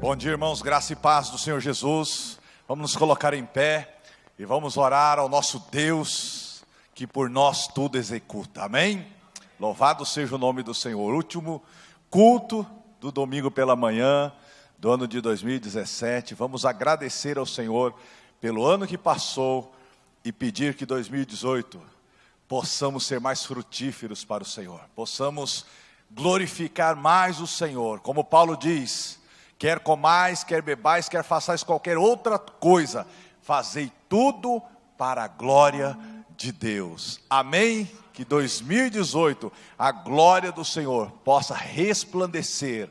Bom dia, irmãos, graça e paz do Senhor Jesus. Vamos nos colocar em pé e vamos orar ao nosso Deus, que por nós tudo executa, amém? Louvado seja o nome do Senhor. Último culto do domingo pela manhã do ano de 2017. Vamos agradecer ao Senhor pelo ano que passou e pedir que 2018 possamos ser mais frutíferos para o Senhor, possamos glorificar mais o Senhor, como Paulo diz: quer comais, quer bebais, quer façais qualquer outra coisa, fazei tudo para a glória de Deus, amém? Que 2018, a glória do Senhor possa resplandecer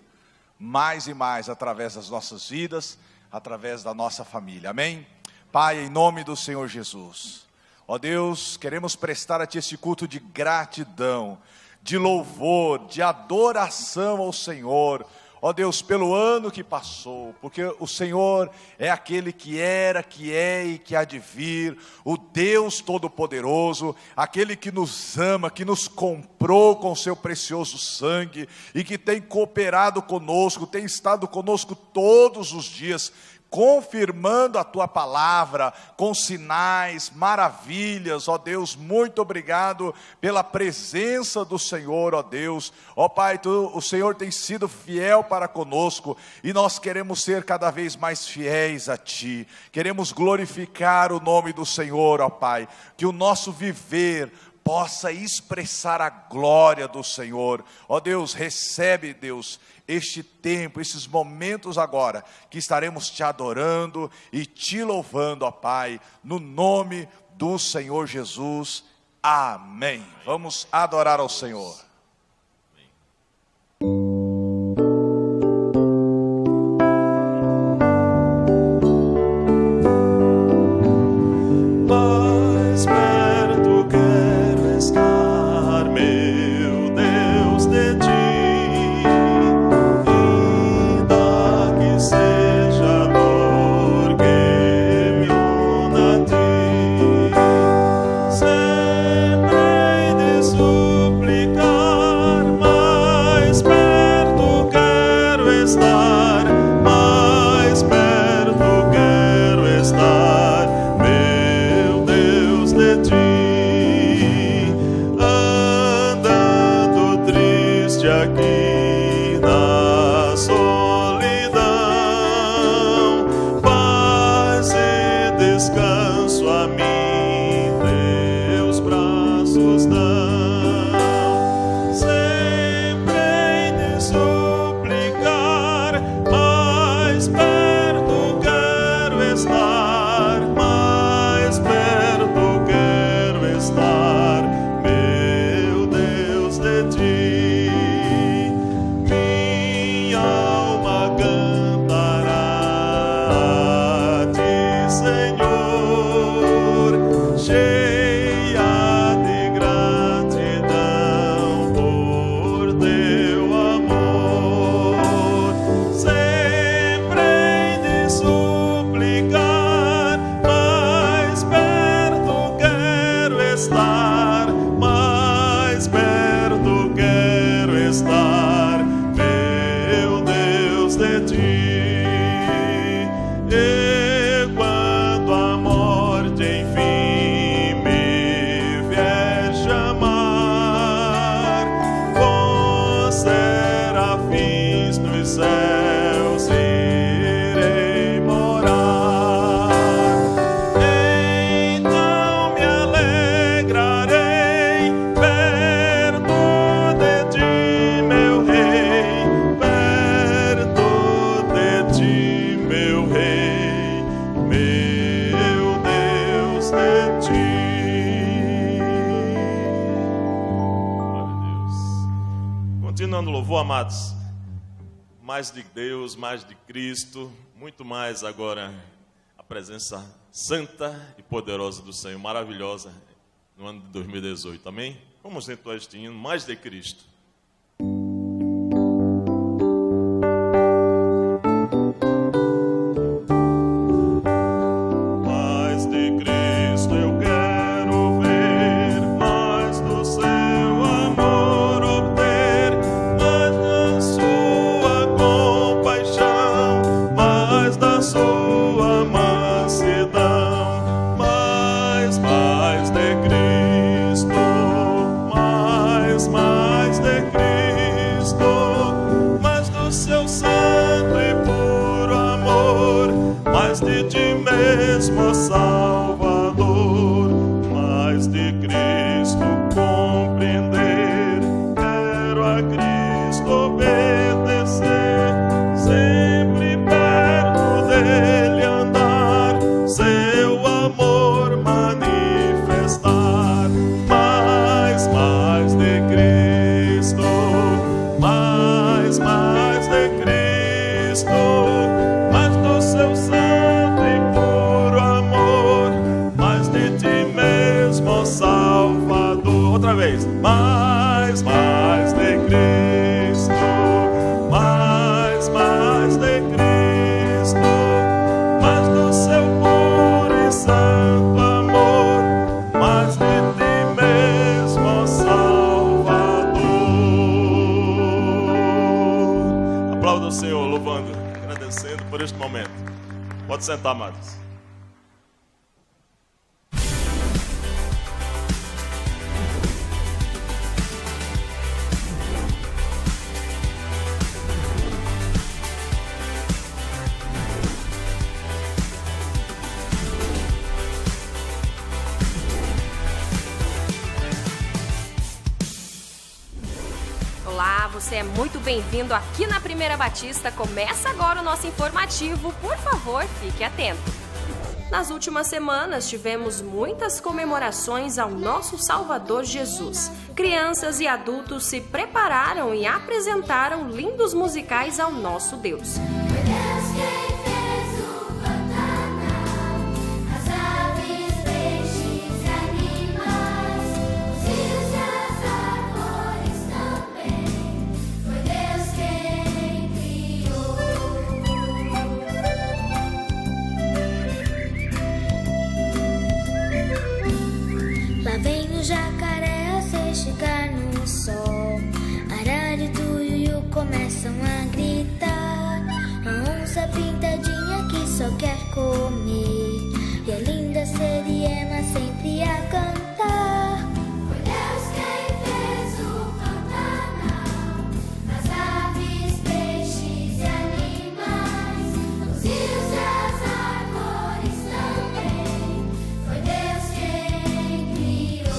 mais e mais através das nossas vidas, através da nossa família, amém? Pai, em nome do Senhor Jesus, ó Deus, queremos prestar a Ti esse culto de gratidão, de louvor, de adoração ao Senhor, ó Deus, pelo ano que passou, porque o Senhor é aquele que era, que é e que há de vir, o Deus Todo-Poderoso, aquele que nos ama, que nos comprou com seu precioso sangue, e que tem cooperado conosco, tem estado conosco todos os dias, confirmando a Tua palavra, com sinais, maravilhas, ó Deus, muito obrigado pela presença do Senhor, ó Deus, ó Pai, o Senhor tem sido fiel para conosco, e nós queremos ser cada vez mais fiéis a Ti, queremos glorificar o nome do Senhor, ó Pai, que o nosso viver possa expressar a glória do Senhor, ó Deus, recebe, Deus, este tempo, esses momentos agora, que estaremos Te adorando e Te louvando, ó Pai, no nome do Senhor Jesus, amém. Vamos adorar ao Senhor. Mais perto quero estar, meu Deus, de Ti. Aqui na solidão, paz e descanso a mim Teus braços dão. Sempre hei de suplicar, mais perto quero estar, mais perto quero estar, meu Deus, de Ti. Louvor, amados, mais de Deus, mais de Cristo, muito mais agora a presença santa e poderosa do Senhor, maravilhosa no ano de 2018, amém? Vamos entoar este hino, mais de Cristo. Mais de Cristo eu quero ver, mais do seu amor obter, mais da sua compaixão. mais de ti mesmo, ó Salvador, mais de Cristo compreender. Quero a Cristo obedecer, sempre perto dele andar, seu amor manifestar. Mais de Cristo, mais de Cristo, mais do seu santo e puro amor, mais de ti mesmo, ó Salvador. Outra vez, mais de Cristo, mais de Cristo, mais do seu puro e santo amor, mais de ti mesmo, ó Salvador. Aplauda o Senhor, louvando, agradecendo por este momento. Pode sentar, amados. Olá, você é muito bem-vindo aqui na Primeira Batista. Começa agora o nosso informativo. Por favor, fique atento. Nas últimas semanas, tivemos muitas comemorações ao nosso Salvador Jesus. Crianças e adultos se prepararam e apresentaram lindos musicais ao nosso Deus. Lá vem o jacaré a se esticar no sol. Arara e tuiuiu começam a gritar. A onça pintadinha que só quer comer. E a linda Seriema sempre a cantar. Foi Deus quem fez o Pantanal, as aves, peixes e animais, os rios e as árvores também. Foi Deus quem criou.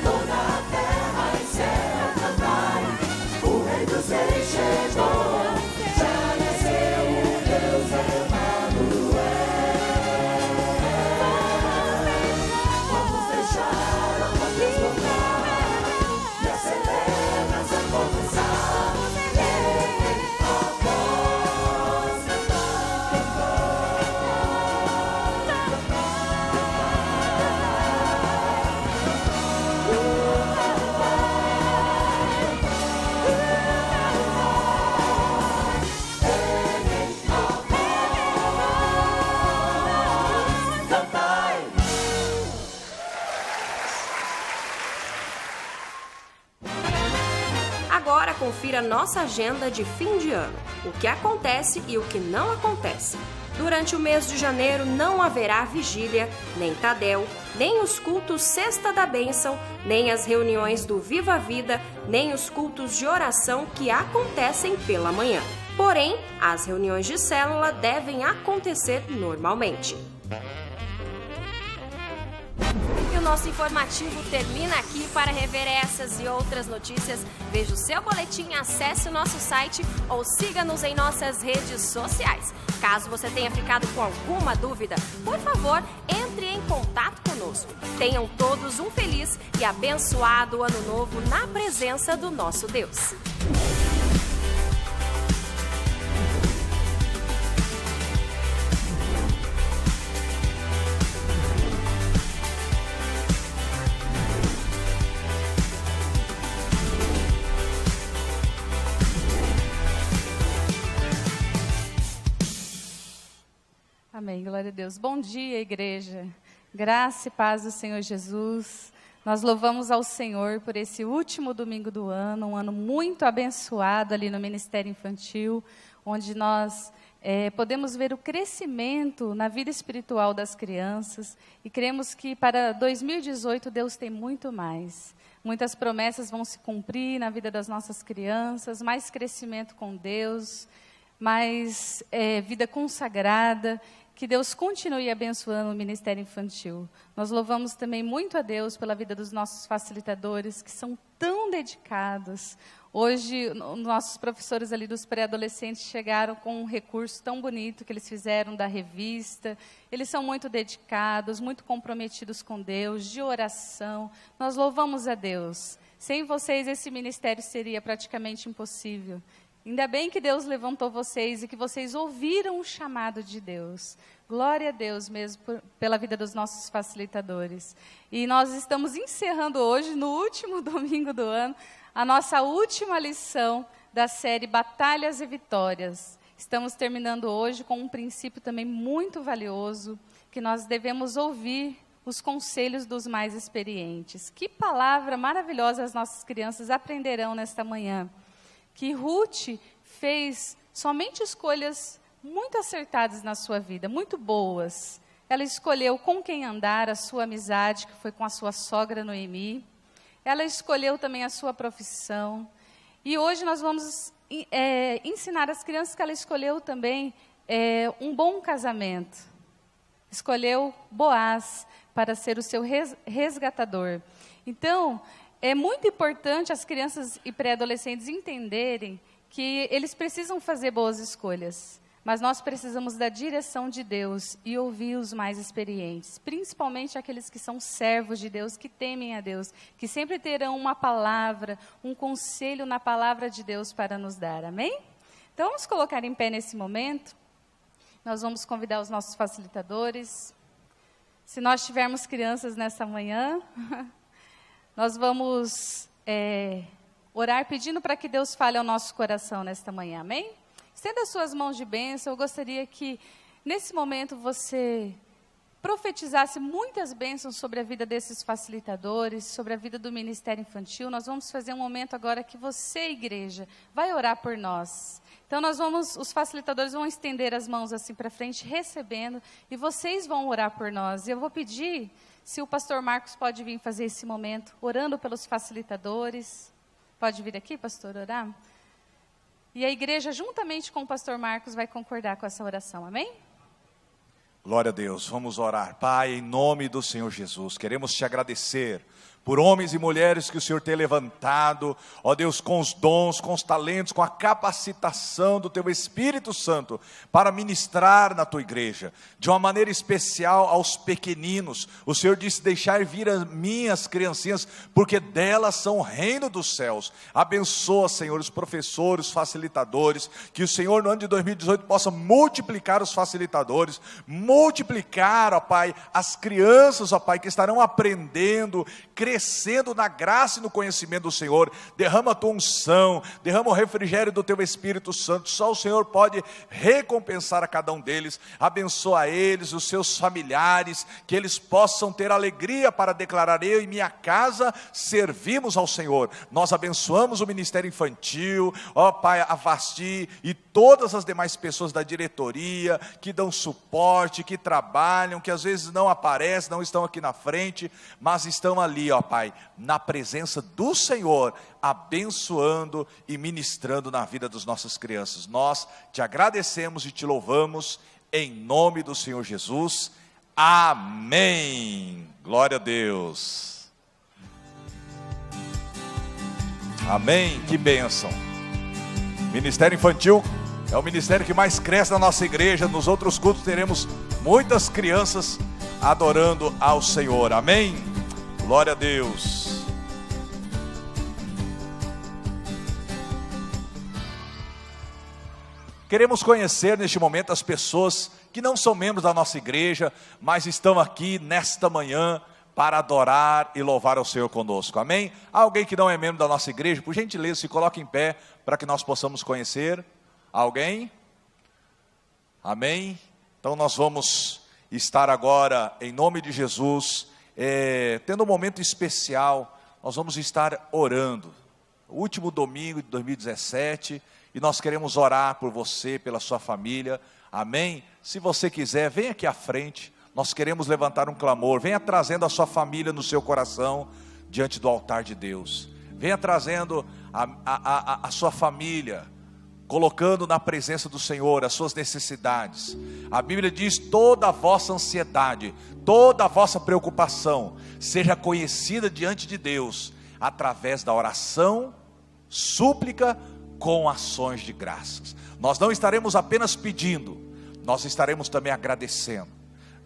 Toda a terra e céu cantai, o Rei dos Reis chegou, já nasceu o Deus Emanuel. Vamos deixar a luz voltar e as serenas a confessar. Após Agora confira nossa agenda de fim de ano, o que acontece e o que não acontece. Durante o mês de janeiro não haverá vigília, nem Tadel, nem os cultos Sexta da Bênção, nem as reuniões do Viva a Vida, nem os cultos de oração que acontecem pela manhã. Porém, as reuniões de célula devem acontecer normalmente. E o nosso informativo termina aqui. Para rever essas e outras notícias, veja o seu boletim, acesse o nosso site ou siga-nos em nossas redes sociais. Caso você tenha ficado com alguma dúvida, por favor, entre em contato conosco. Tenham todos um feliz e abençoado ano novo na presença do nosso Deus. Amém, glória a Deus. Bom dia, igreja. Graça e paz do Senhor Jesus. Nós louvamos ao Senhor por esse último domingo do ano, um ano muito abençoado ali no Ministério Infantil, onde nós podemos ver o crescimento na vida espiritual das crianças e cremos que para 2018 Deus tem muito mais. muitas promessas vão se cumprir na vida das nossas crianças, mais crescimento com Deus, mais vida consagrada. Que Deus continue abençoando o Ministério Infantil. Nós louvamos também muito a Deus pela vida dos nossos facilitadores, que são tão dedicados. Hoje, nossos professores ali dos pré-adolescentes chegaram com um recurso tão bonito que eles fizeram da revista. Eles são muito dedicados, muito comprometidos com Deus, de oração. Nós louvamos a Deus. Sem vocês, esse ministério seria praticamente impossível. Ainda bem que Deus levantou vocês e que vocês ouviram o chamado de Deus. Glória a Deus mesmo pela vida dos nossos facilitadores. E nós estamos encerrando hoje, no último domingo do ano, a nossa última lição da série Batalhas e Vitórias. Estamos terminando hoje com um princípio também muito valioso, que nós devemos ouvir os conselhos dos mais experientes. Que palavra maravilhosa as nossas crianças aprenderão nesta manhã. Que Ruth fez somente escolhas muito acertadas na sua vida, muito boas. Ela escolheu com quem andar, a sua amizade, que foi com a sua sogra Noemi. Ela escolheu também a sua profissão. E hoje nós vamos ensinar as crianças que ela escolheu também um bom casamento. Escolheu Boaz para ser o seu resgatador. Então, é muito importante as crianças e pré-adolescentes entenderem que eles precisam fazer boas escolhas, mas nós precisamos da direção de Deus e ouvir os mais experientes, principalmente aqueles que são servos de Deus, que temem a Deus, que sempre terão uma palavra, um conselho na palavra de Deus para nos dar, amém? Então vamos colocar em pé nesse momento, nós vamos convidar os nossos facilitadores. Se nós tivermos crianças nessa manhã... Nós vamos orar pedindo para que Deus fale ao nosso coração nesta manhã, amém? Estenda as suas mãos de bênção. Eu gostaria que, nesse momento, você profetizasse muitas bênçãos sobre a vida desses facilitadores, sobre a vida do Ministério Infantil. Nós vamos fazer um momento agora que você, igreja, vai orar por nós. Então, os facilitadores vão estender as mãos assim para frente, recebendo, e vocês vão orar por nós. E eu vou pedir... Se o pastor Marcos pode vir fazer esse momento, orando pelos facilitadores. Pode vir aqui, pastor, orar? E a igreja, juntamente com o pastor Marcos, vai concordar com essa oração, amém? Glória a Deus, vamos orar. Pai, em nome do Senhor Jesus, queremos te agradecer por homens e mulheres que o Senhor tem levantado, ó Deus, com os dons, com os talentos, com a capacitação do Teu Espírito Santo, para ministrar na Tua igreja, de uma maneira especial aos pequeninos. O Senhor disse, deixar vir as minhas criancinhas, porque delas são o reino dos céus. Abençoa, Senhor, os professores, os facilitadores, que o Senhor no ano de 2018 possa multiplicar os facilitadores, multiplicar, ó Pai, as crianças, ó Pai, que estarão aprendendo, crescendo na graça e no conhecimento do Senhor. Derrama a tua unção, derrama o refrigério do teu Espírito Santo. Só o Senhor pode recompensar a cada um deles. Abençoa eles, os seus familiares, que eles possam ter alegria para declarar: eu e minha casa servimos ao Senhor. Nós abençoamos o Ministério Infantil, ó Pai, a Vasti e todas as demais pessoas da diretoria que dão suporte, que trabalham, que às vezes não aparecem, não estão aqui na frente, mas estão ali, ó Pai, na presença do Senhor, abençoando e ministrando na vida das nossas crianças. Nós te agradecemos e te louvamos em nome do Senhor Jesus. Amém. Glória a Deus. Amém. Que bênção. Ministério Infantil é o ministério que mais cresce na nossa igreja. Nos outros cultos teremos muitas crianças adorando ao Senhor. Amém. Glória a Deus. Queremos conhecer neste momento as pessoas que não são membros da nossa igreja, mas estão aqui nesta manhã para adorar e louvar ao Senhor conosco. Amém? Alguém que não é membro da nossa igreja, por gentileza, se coloque em pé para que nós possamos conhecer. Alguém? Amém? Então nós vamos estar agora, em nome de Jesus, tendo um momento especial. Nós vamos estar orando, o último domingo de 2017, e nós queremos orar por você, pela sua família, amém? Se você quiser, vem aqui à frente, nós queremos levantar um clamor. Venha trazendo a sua família no seu coração, diante do altar de Deus. Venha trazendo a sua família, colocando na presença do Senhor as suas necessidades. A Bíblia diz: toda a vossa ansiedade, toda a vossa preocupação seja conhecida diante de Deus, através da oração, súplica, com ações de graças. Nós não estaremos apenas pedindo, nós estaremos também agradecendo.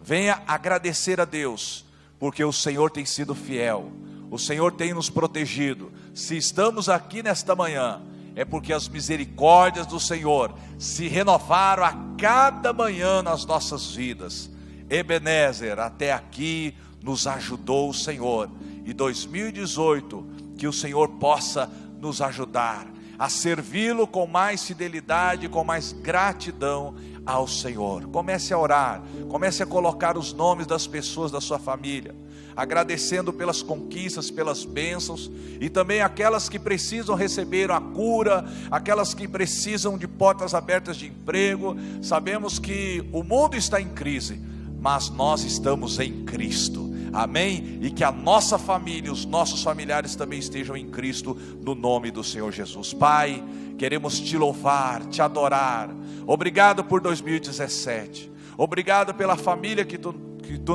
Venha agradecer a Deus, porque o Senhor tem sido fiel, o Senhor tem nos protegido. Se estamos aqui nesta manhã, é porque as misericórdias do Senhor se renovaram a cada manhã nas nossas vidas. Ebenezer, até aqui nos ajudou o Senhor, e 2018, que o Senhor possa nos ajudar a servi-lo com mais fidelidade, com mais gratidão ao Senhor. Comece a orar, comece a colocar os nomes das pessoas da sua família, agradecendo pelas conquistas, pelas bênçãos, e também aquelas que precisam receber a cura, aquelas que precisam de portas abertas de emprego. Sabemos que o mundo está em crise, mas nós estamos em Cristo. Amém? E que a nossa família, os nossos familiares também estejam em Cristo, no nome do Senhor Jesus. Pai, queremos te louvar, te adorar. Obrigado por 2017. Obrigado pela família que tu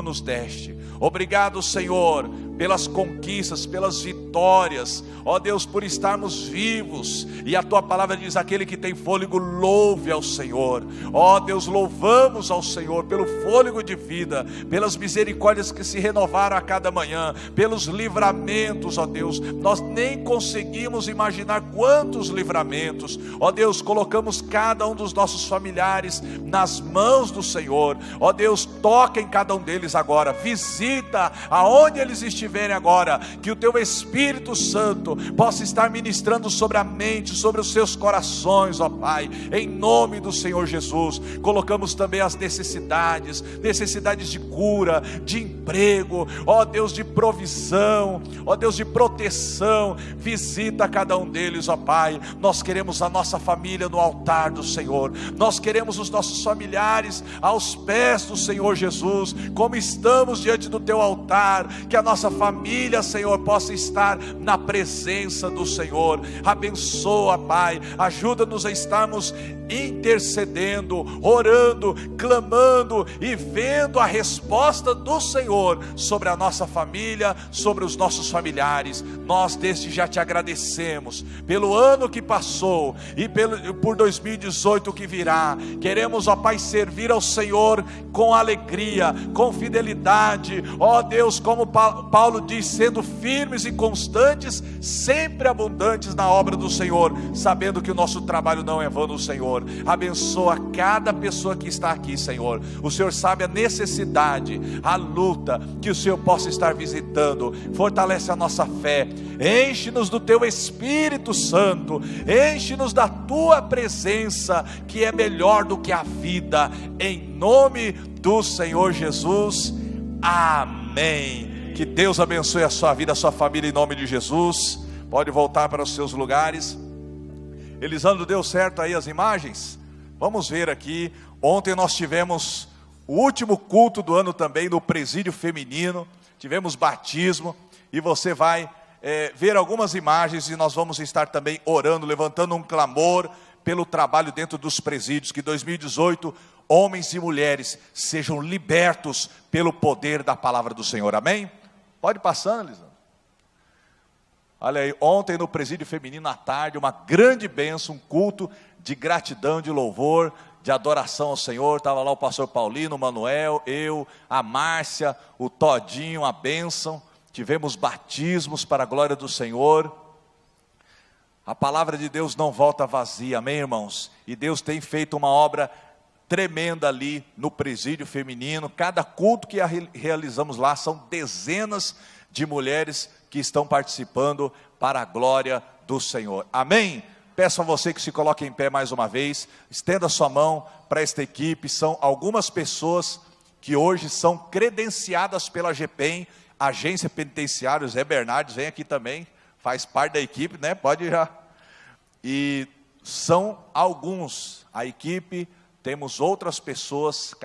nos deste. Obrigado, Senhor, pelas conquistas, pelas vitórias. Ó Deus, por estarmos vivos. E a tua palavra diz: aquele que tem fôlego, louve ao Senhor. Ó Deus, louvamos ao Senhor pelo fôlego de vida, pelas misericórdias que se renovaram a cada manhã, pelos livramentos. Ó Deus, nós nem conseguimos imaginar quantos livramentos. Ó Deus, colocamos cada um dos nossos familiares nas mãos do Senhor. Ó Deus, toca em cada um deles agora, visita aonde eles estiverem agora, que o teu Espírito Santo possa estar ministrando sobre a mente, sobre os seus corações, ó Pai, em nome do Senhor Jesus. Colocamos também as necessidades de cura, de emprego, ó Deus, de provisão, ó Deus, de proteção. Visita cada um deles, ó Pai. Nós queremos a nossa família no altar do Senhor, nós queremos os nossos familiares aos pés do Senhor Jesus, como estamos diante do teu altar. Que a nossa família, Senhor, possa estar na presença do Senhor. Abençoa, Pai, ajuda-nos a estarmos intercedendo, orando, clamando e vendo a resposta do Senhor sobre a nossa família, sobre os nossos familiares. Nós desde já te agradecemos pelo ano que passou e por 2018 que virá. Queremos, ó Pai, servir ao Senhor com alegria, com fidelidade, ó Deus, como Paulo diz, sendo firmes e constantes, sempre abundantes na obra do Senhor, sabendo que o nosso trabalho não é vão no Senhor. Abençoa cada pessoa que está aqui, Senhor. O Senhor sabe a necessidade, a luta, que o Senhor possa estar visitando. Fortalece a nossa fé, enche-nos do teu Espírito Santo, enche-nos da tua presença, que é melhor do que a vida, em nome do Senhor Jesus. Amém. Que Deus abençoe a sua vida, a sua família, em nome de Jesus. Pode voltar para os seus lugares. Elisandro, deu certo aí as imagens? Vamos ver aqui. Ontem nós tivemos o último culto do ano também no presídio feminino. Tivemos batismo. E você vai ver algumas imagens, e nós vamos estar também orando, levantando um clamor pelo trabalho dentro dos presídios. Que 2018 homens e mulheres sejam libertos pelo poder da palavra do Senhor. Amém? Pode passar, Elisandro. Olha aí, ontem no presídio feminino à tarde, uma grande bênção, um culto de gratidão, de louvor, de adoração ao Senhor. Estava lá o pastor Paulino, o Manuel, eu, a Márcia, o Todinho, a bênção. Tivemos batismos para a glória do Senhor. A palavra de Deus não volta vazia, amém, irmãos? E Deus tem feito uma obra tremenda ali no presídio feminino. Cada culto que realizamos lá são dezenas de mulheres que estão participando para a glória do Senhor. Amém? Peço a você que se coloque em pé mais uma vez. Estenda sua mão para esta equipe. São algumas pessoas que hoje são credenciadas pela GPEM, Agência Penitenciária. O Zé Bernardes vem aqui também, faz parte da equipe, né? Pode já. E são alguns. A equipe, temos outras pessoas,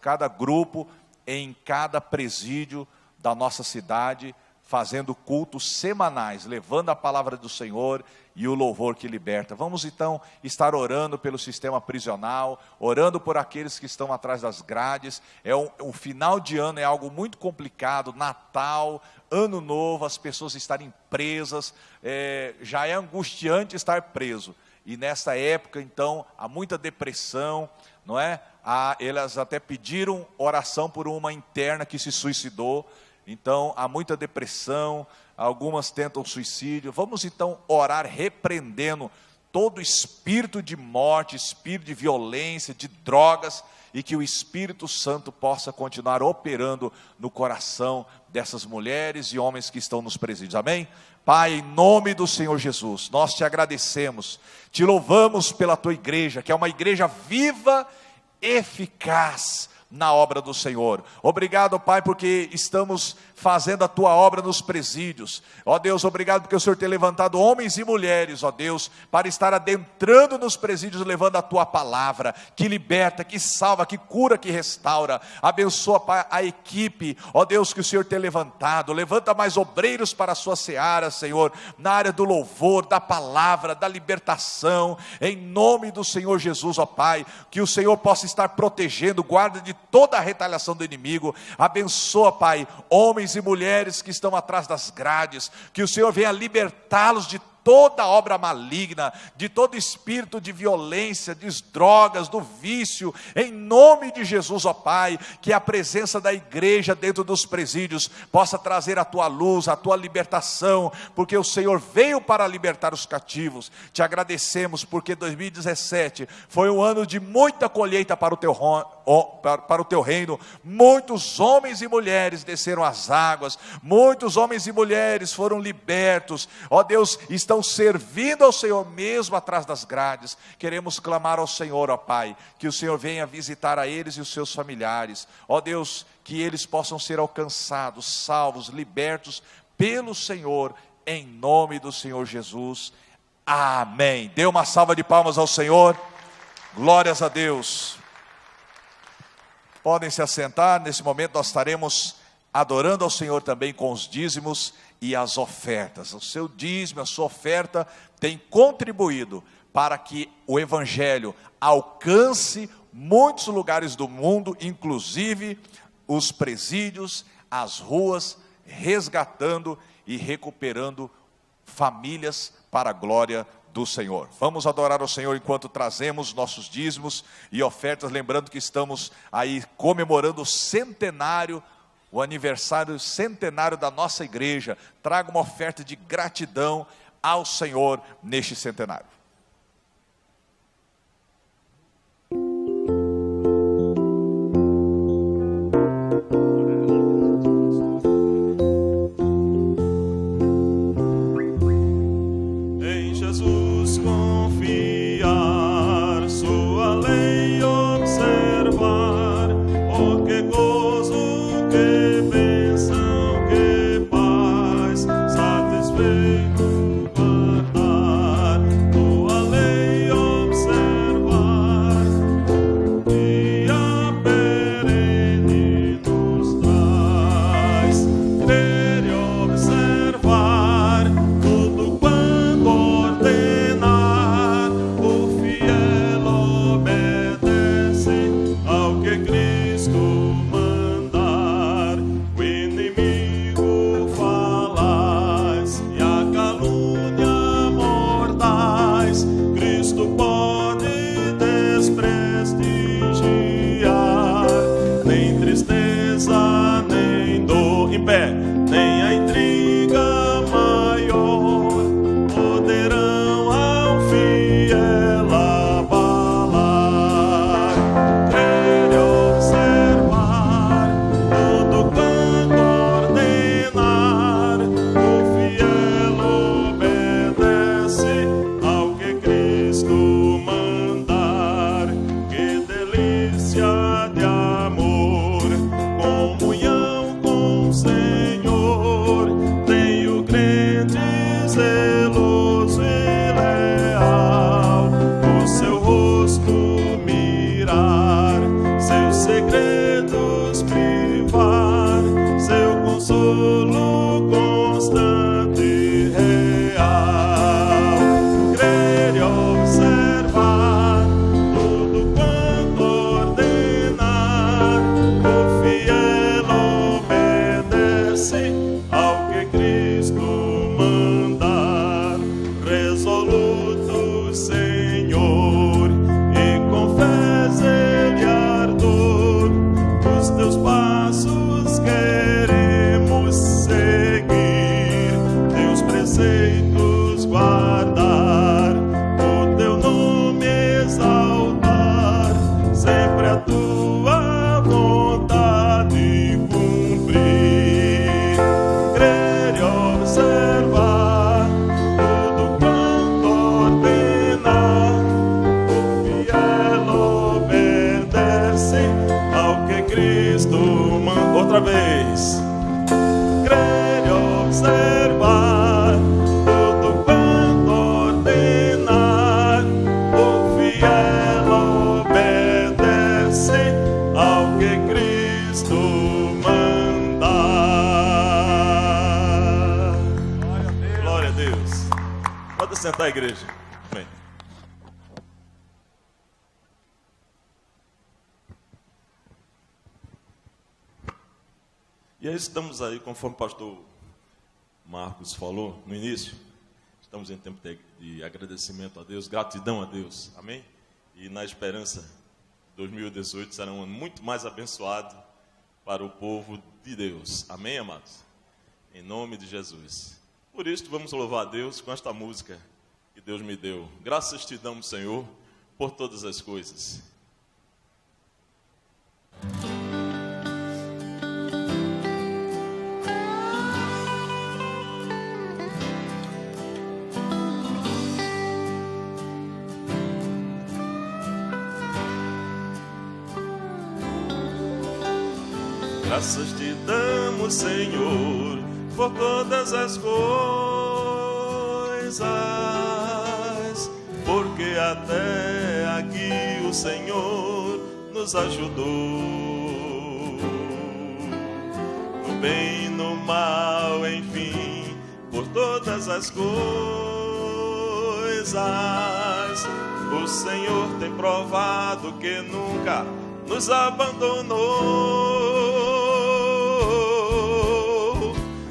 cada grupo em cada presídio da nossa cidade, fazendo cultos semanais, levando a palavra do Senhor e o louvor que liberta. Vamos então estar orando pelo sistema prisional, orando por aqueles que estão atrás das grades. O final de ano é algo muito complicado, Natal, Ano Novo, as pessoas estarem presas, já é angustiante estar preso. E nessa época, então, há muita depressão, não é? Elas até pediram oração por uma interna que se suicidou. Então, há muita depressão, algumas tentam suicídio. Vamos então orar repreendendo todo espírito de morte, espírito de violência, de drogas, e que o Espírito Santo possa continuar operando no coração dessas mulheres e homens que estão nos presídios. Amém? Pai, em nome do Senhor Jesus, nós te agradecemos, te louvamos pela tua igreja, que é uma igreja viva, eficaz na obra do Senhor. Obrigado, Pai, porque estamos fazendo a tua obra nos presídios. Ó Deus, obrigado porque o Senhor tem levantado homens e mulheres, ó Deus, para estar adentrando nos presídios, levando a tua palavra, que liberta, que salva, que cura, que restaura. Abençoa, Pai, a equipe, ó Deus, que o Senhor tem levantado. Levanta mais obreiros para a sua seara, Senhor, na área do louvor, da palavra, da libertação, em nome do Senhor Jesus, ó Pai, que o Senhor possa estar protegendo, guarda de toda a retaliação do inimigo. Abençoa, Pai, homens e mulheres que estão atrás das grades, que o Senhor venha libertá-los de toda obra maligna, de todo espírito de violência, de drogas, do vício, em nome de Jesus, ó Pai, que a presença da igreja dentro dos presídios possa trazer a tua luz, a tua libertação, porque o Senhor veio para libertar os cativos. Te agradecemos porque 2017 foi um ano de muita colheita para o teu reino. Muitos homens e mulheres desceram as águas, muitos homens e mulheres foram libertos, ó Deus, estão servindo ao Senhor mesmo atrás das grades. Queremos clamar ao Senhor, ó Pai, que o Senhor venha visitar a eles e os seus familiares, ó Deus, que eles possam ser alcançados, salvos, libertos pelo Senhor, em nome do Senhor Jesus, amém. Dê uma salva de palmas ao Senhor, glórias a Deus. Podem se assentar. Nesse momento nós estaremos adorando ao Senhor também com os dízimos e as ofertas. O seu dízimo, a sua oferta tem contribuído para que o Evangelho alcance muitos lugares do mundo, inclusive os presídios, as ruas, resgatando e recuperando famílias para a glória do Senhor. Vamos adorar ao Senhor enquanto trazemos nossos dízimos e ofertas, lembrando que estamos aí comemorando o aniversário centenário da nossa igreja. Traga uma oferta de gratidão ao Senhor neste centenário. Em Jesus confiar, sua lei observar, oh que gozo, que bênção, que paz, satisfeito guardar, tua lei observar, dia perene nos traz, crer e observar, tudo quanto ordenar, o fiel obedece ao que Cristo mandar. O inimigo falaz e a calúnia mordaz, Cristo pode desprestigiar. Nem tristeza, nem dor, em pé, nem a intriga maior poderão ao fiel abalar. Crer e observar, tudo quanto ordenar, o fiel obedece ao que Cristo Pode sentar, igreja. Amém. E aí estamos aí, conforme o pastor Marcos falou no início, estamos em tempo de agradecimento a Deus, gratidão a Deus, amém? E na esperança, 2018 será um ano muito mais abençoado para o povo de Deus, amém, amados? Em nome de Jesus. Por isso, vamos louvar a Deus com esta música que Deus me deu. Graças te damos, Senhor, por todas as coisas. Graças te damos, Senhor, por todas as coisas, porque até aqui o Senhor nos ajudou. No bem e no mal, enfim, por todas as coisas, o Senhor tem provado que nunca nos abandonou.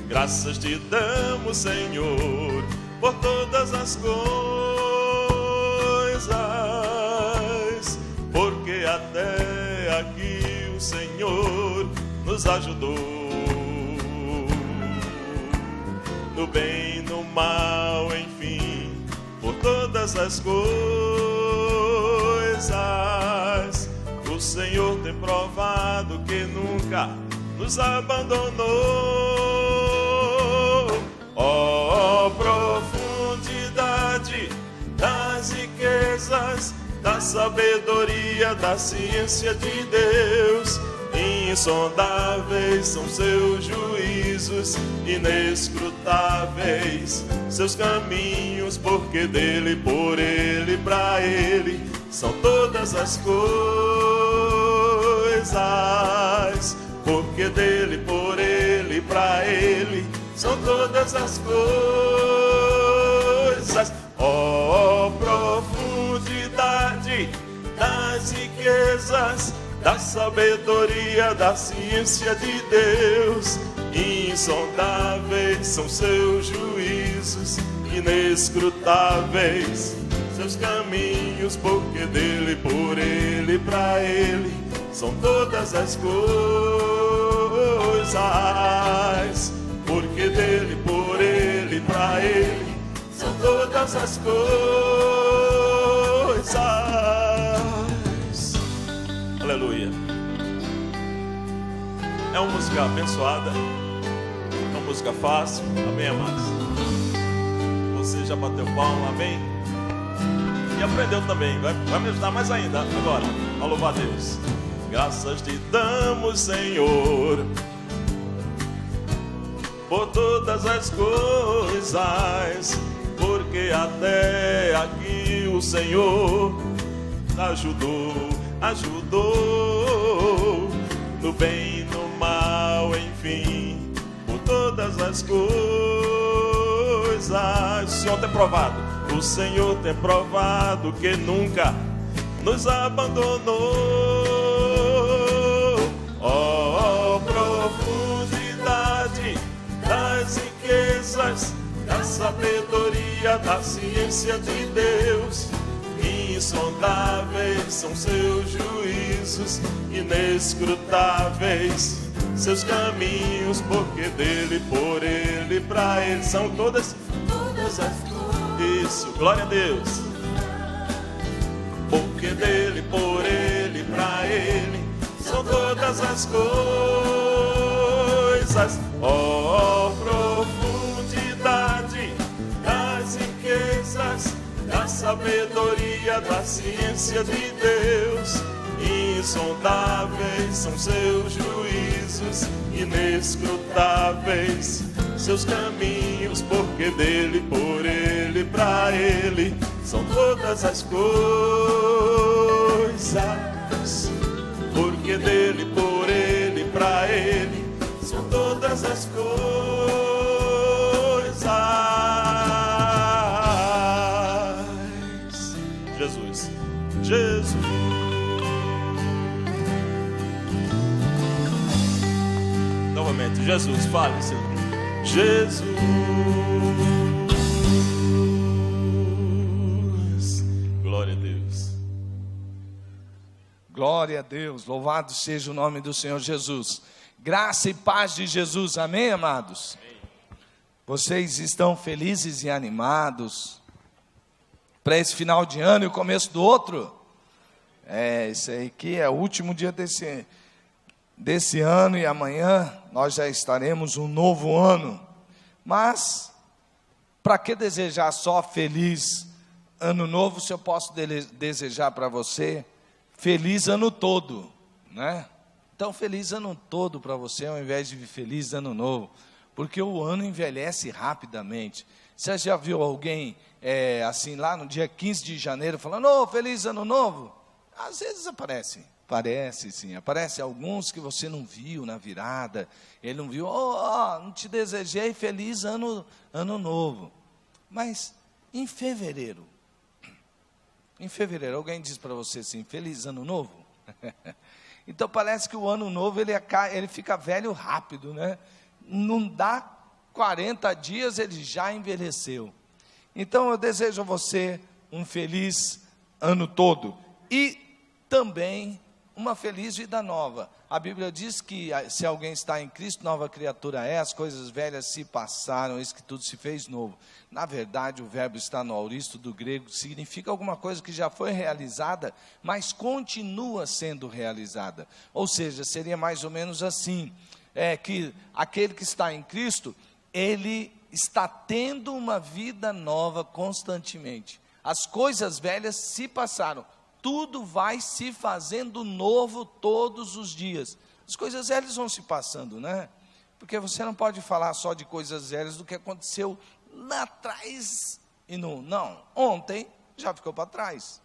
Graças te damos, Senhor, por todas as coisas, porque até aqui o Senhor nos ajudou. No bem e no mal, enfim, por todas as coisas, o Senhor tem provado que nunca nos abandonou. Ó profundidade das riquezas, da sabedoria, da ciência de Deus, insondáveis são seus juízos, inescrutáveis seus caminhos, porque dele, por ele, pra ele são todas as coisas, porque dele, por ele, pra ele são todas as coisas. Ó profundidade das riquezas, da sabedoria, da ciência de Deus, insondáveis são seus juízos, inescrutáveis seus caminhos, porque dele, por ele, pra ele são todas as coisas, porque dele, por ele, pra ele são todas as coisas. Aleluia. É uma música abençoada, é uma música fácil, amém, amados? Você já bateu palma, amém? E aprendeu também, vai me ajudar mais ainda agora a louvar a Deus. Graças te damos, Senhor, por todas as coisas, porque até aqui o Senhor ajudou, no bem e no mal, enfim, por todas as coisas. O Senhor tem provado, o Senhor tem provado que nunca nos abandonou. Ó profundidade das riquezas, da sabedoria, da ciência de Deus, insondáveis são seus juízos, inescrutáveis seus caminhos, porque dele, por ele, pra ele são todas as coisas. Isso, glória a Deus. Porque dele, por ele, pra ele são todas as coisas. Ó profundidade das riquezas, da sabedoria, da ciência de Deus, insondáveis são seus juízos, inescrutáveis seus caminhos, porque dele, por ele, pra ele são todas as coisas, porque dele, por ele, pra ele são todas as coisas. Jesus. Jesus. Novamente, Jesus, fale, Senhor. Jesus. Glória a Deus. Glória a Deus, louvado seja o nome do Senhor Jesus. Graça e paz de Jesus, amém, amados? Amém. Vocês estão felizes e animados para esse final de ano e o começo do outro? Esse aí que é o último dia desse ano, e amanhã nós já estaremos um novo ano. Mas, para que desejar só feliz ano novo, se eu posso desejar para você feliz ano todo, né? Então, feliz ano todo para você, ao invés de feliz ano novo, porque o ano envelhece rapidamente. Você já viu alguém, assim, lá no dia 15 de janeiro, falando, ô, feliz ano novo? Às vezes aparece sim, aparece alguns que você não viu na virada, ele não viu, não te desejei feliz ano novo. Mas, em fevereiro, alguém diz para você assim, feliz ano novo? Então parece que o ano novo ele fica velho rápido, né? Não dá 40 dias, ele já envelheceu. Então eu desejo a você um feliz ano todo e também uma feliz vida nova. A Bíblia diz que se alguém está em Cristo, nova criatura é, as coisas velhas se passaram, eis que tudo se fez novo. Na verdade, o verbo está no auristo do grego, significa alguma coisa que já foi realizada, mas continua sendo realizada. Ou seja, seria mais ou menos assim, que aquele que está em Cristo, ele está tendo uma vida nova constantemente. As coisas velhas se passaram. Tudo vai se fazendo novo todos os dias. As coisas velhas vão se passando, né? Porque você não pode falar só de coisas velhas do que aconteceu lá atrás. Não, ontem já ficou para trás.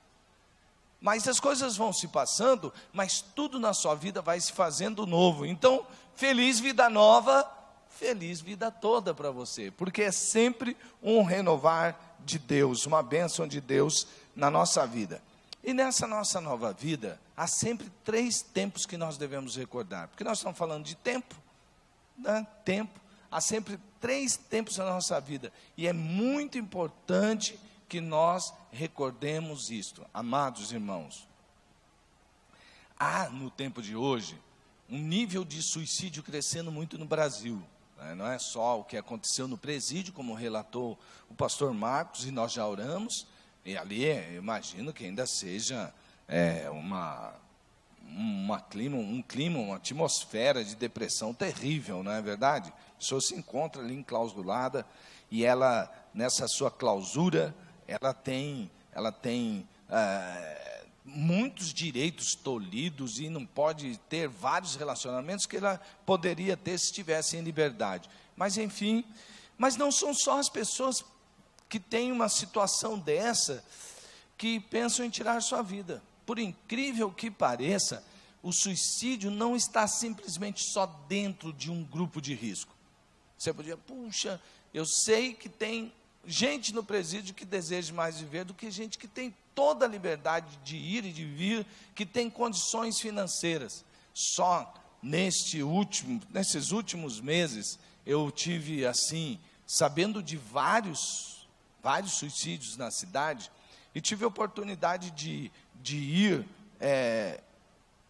Mas as coisas vão se passando, mas tudo na sua vida vai se fazendo novo. Então, feliz vida nova, feliz vida toda para você. Porque é sempre um renovar de Deus, uma bênção de Deus na nossa vida. E nessa nossa nova vida, há sempre 3 tempos que nós devemos recordar. Porque nós estamos falando de tempo, né? Tempo. Há sempre 3 tempos na nossa vida. E é muito importante que nós recordemos isto. Amados irmãos, há no tempo de hoje, um nível de suicídio crescendo muito no Brasil. Não é só o que aconteceu no presídio, como relatou o pastor Marcos, e nós já oramos. E ali, eu imagino que ainda seja um clima, uma atmosfera de depressão terrível, não é verdade? A pessoa se encontra ali enclausurada, e ela, nessa sua clausura, ela tem muitos direitos tolhidos, e não pode ter vários relacionamentos que ela poderia ter se estivesse em liberdade. Mas, enfim, mas não são só as pessoas que tem uma situação dessa, que pensam em tirar sua vida. Por incrível que pareça, o suicídio não está simplesmente só dentro de um grupo de risco. Você podia, puxa, eu sei que tem gente no presídio que deseja mais viver do que gente que tem toda a liberdade de ir e de vir, que tem condições financeiras. Só nesses últimos meses, eu tive assim, sabendo de vários suicídios na cidade, e tive a oportunidade de ir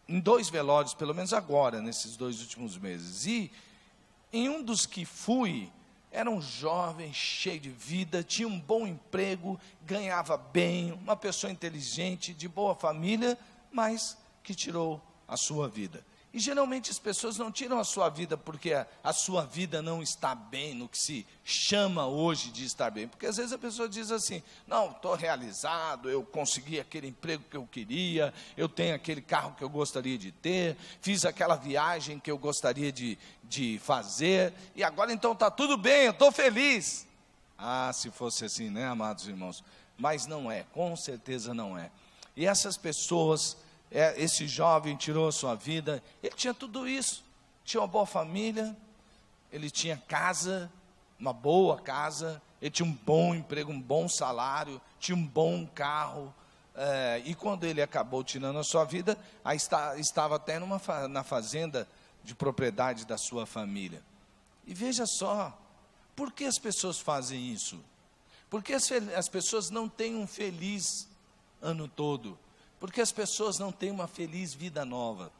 em 2 velórios, pelo menos agora, nesses 2 últimos meses. E em um dos que fui, era um jovem cheio de vida, tinha um bom emprego, ganhava bem, uma pessoa inteligente, de boa família, mas que tirou a sua vida. E geralmente as pessoas não tiram a sua vida porque a sua vida não está bem, no que se chama hoje de estar bem. Porque às vezes a pessoa diz assim, não, estou realizado, eu consegui aquele emprego que eu queria, eu tenho aquele carro que eu gostaria de ter, fiz aquela viagem que eu gostaria de fazer, e agora então está tudo bem, eu estou feliz. Ah, se fosse assim, né, amados irmãos? Mas não é, com certeza não é. E essas pessoas... esse jovem tirou a sua vida, ele tinha tudo isso, tinha uma boa família, ele tinha casa, uma boa casa, ele tinha um bom emprego, um bom salário, tinha um bom carro, e quando ele acabou tirando a sua vida, aí estava até na fazenda de propriedade da sua família. E veja só, por que as pessoas fazem isso? Porque as pessoas não têm um feliz ano todo, porque as pessoas não têm uma feliz vida nova.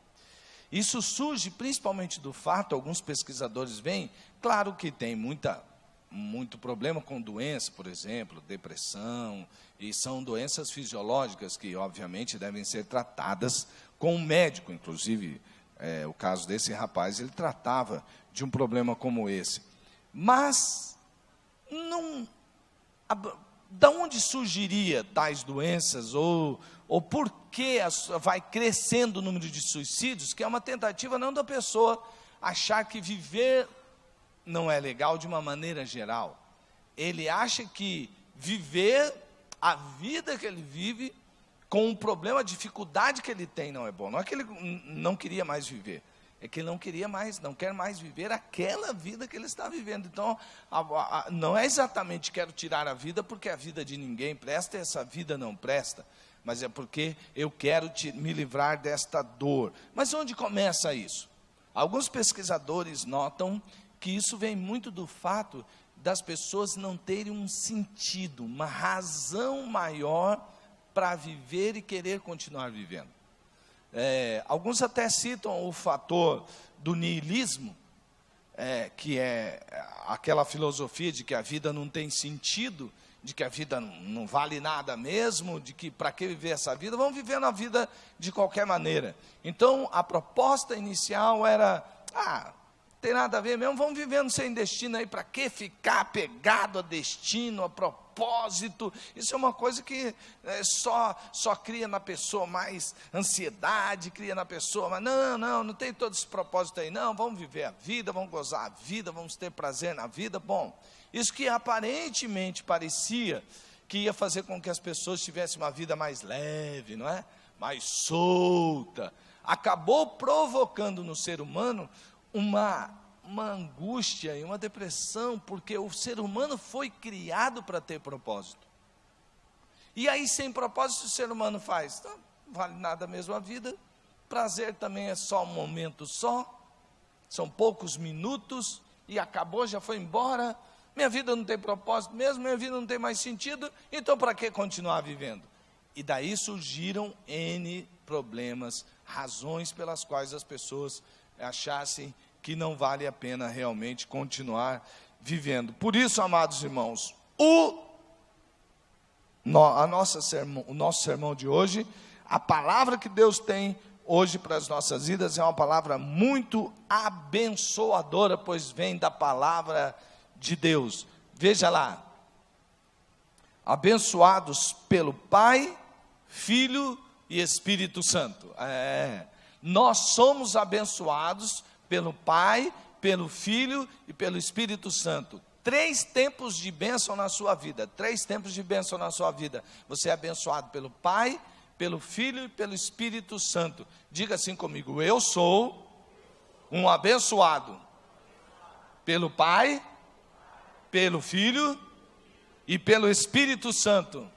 Isso surge principalmente do fato, alguns pesquisadores veem, claro que tem muito problema com doença, por exemplo, depressão, e são doenças fisiológicas que obviamente devem ser tratadas com um médico. Inclusive, o caso desse rapaz, ele tratava de um problema como esse. Mas, da onde surgiria tais doenças, ou por que vai crescendo o número de suicídios, que é uma tentativa não da pessoa achar que viver não é legal de uma maneira geral. Ele acha que viver a vida que ele vive, com o problema, a dificuldade que ele tem, não é bom. Não é que ele não queria mais viver, é que ele não quer mais viver aquela vida que ele está vivendo. Então, não é exatamente quero tirar a vida porque a vida de ninguém presta, essa vida não presta, mas é porque eu quero me livrar desta dor. Mas onde começa isso? Alguns pesquisadores notam que isso vem muito do fato das pessoas não terem um sentido, uma razão maior para viver e querer continuar vivendo. Alguns até citam o fator do niilismo, que é aquela filosofia de que a vida não tem sentido, de que a vida não vale nada mesmo, de que para que viver essa vida, vamos vivendo a vida de qualquer maneira. Então, a proposta inicial era, tem nada a ver mesmo, vamos vivendo sem destino aí, para que ficar apegado a destino, a propósito? Isso é uma coisa que só cria na pessoa mais ansiedade, cria na pessoa, mas não tem todo esse propósito aí, não, vamos viver a vida, vamos gozar a vida, vamos ter prazer na vida. Bom, isso que aparentemente parecia que ia fazer com que as pessoas tivessem uma vida mais leve, não é? Mais solta, acabou provocando no ser humano uma angústia e uma depressão, porque o ser humano foi criado para ter propósito. E aí, sem propósito, o ser humano faz, não vale nada mesmo a vida, prazer também é só um momento só, são poucos minutos, e acabou, já foi embora, minha vida não tem propósito mesmo, minha vida não tem mais sentido, então para que continuar vivendo? E daí surgiram N problemas, razões pelas quais as pessoas achassem que não vale a pena realmente continuar vivendo. Por isso, amados irmãos, o nosso sermão de hoje, a palavra que Deus tem hoje para as nossas vidas é uma palavra muito abençoadora, pois vem da palavra de Deus. Veja lá, abençoados pelo Pai, Filho e Espírito Santo. Nós somos abençoados pelo Pai, pelo Filho e pelo Espírito Santo. 3 tempos de bênção na sua vida. 3 tempos de bênção na sua vida. Você é abençoado pelo Pai, pelo Filho e pelo Espírito Santo. Diga assim comigo: eu sou um abençoado pelo Pai, pelo Filho e pelo Espírito Santo.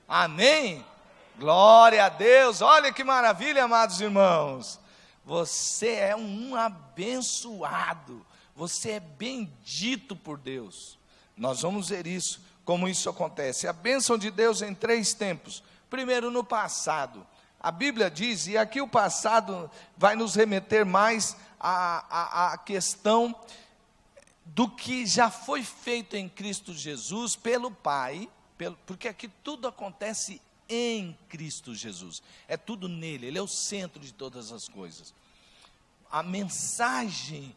Amém? Glória a Deus. Olha que maravilha, amados irmãos. Você é um abençoado, você é bendito por Deus. Nós vamos ver isso, como isso acontece. A bênção de Deus em 3 tempos. Primeiro, no passado. A Bíblia diz, e aqui o passado vai nos remeter mais à questão do que já foi feito em Cristo Jesus pelo Pai, porque aqui tudo acontece em Cristo Jesus, é tudo nele, ele é o centro de todas as coisas. A mensagem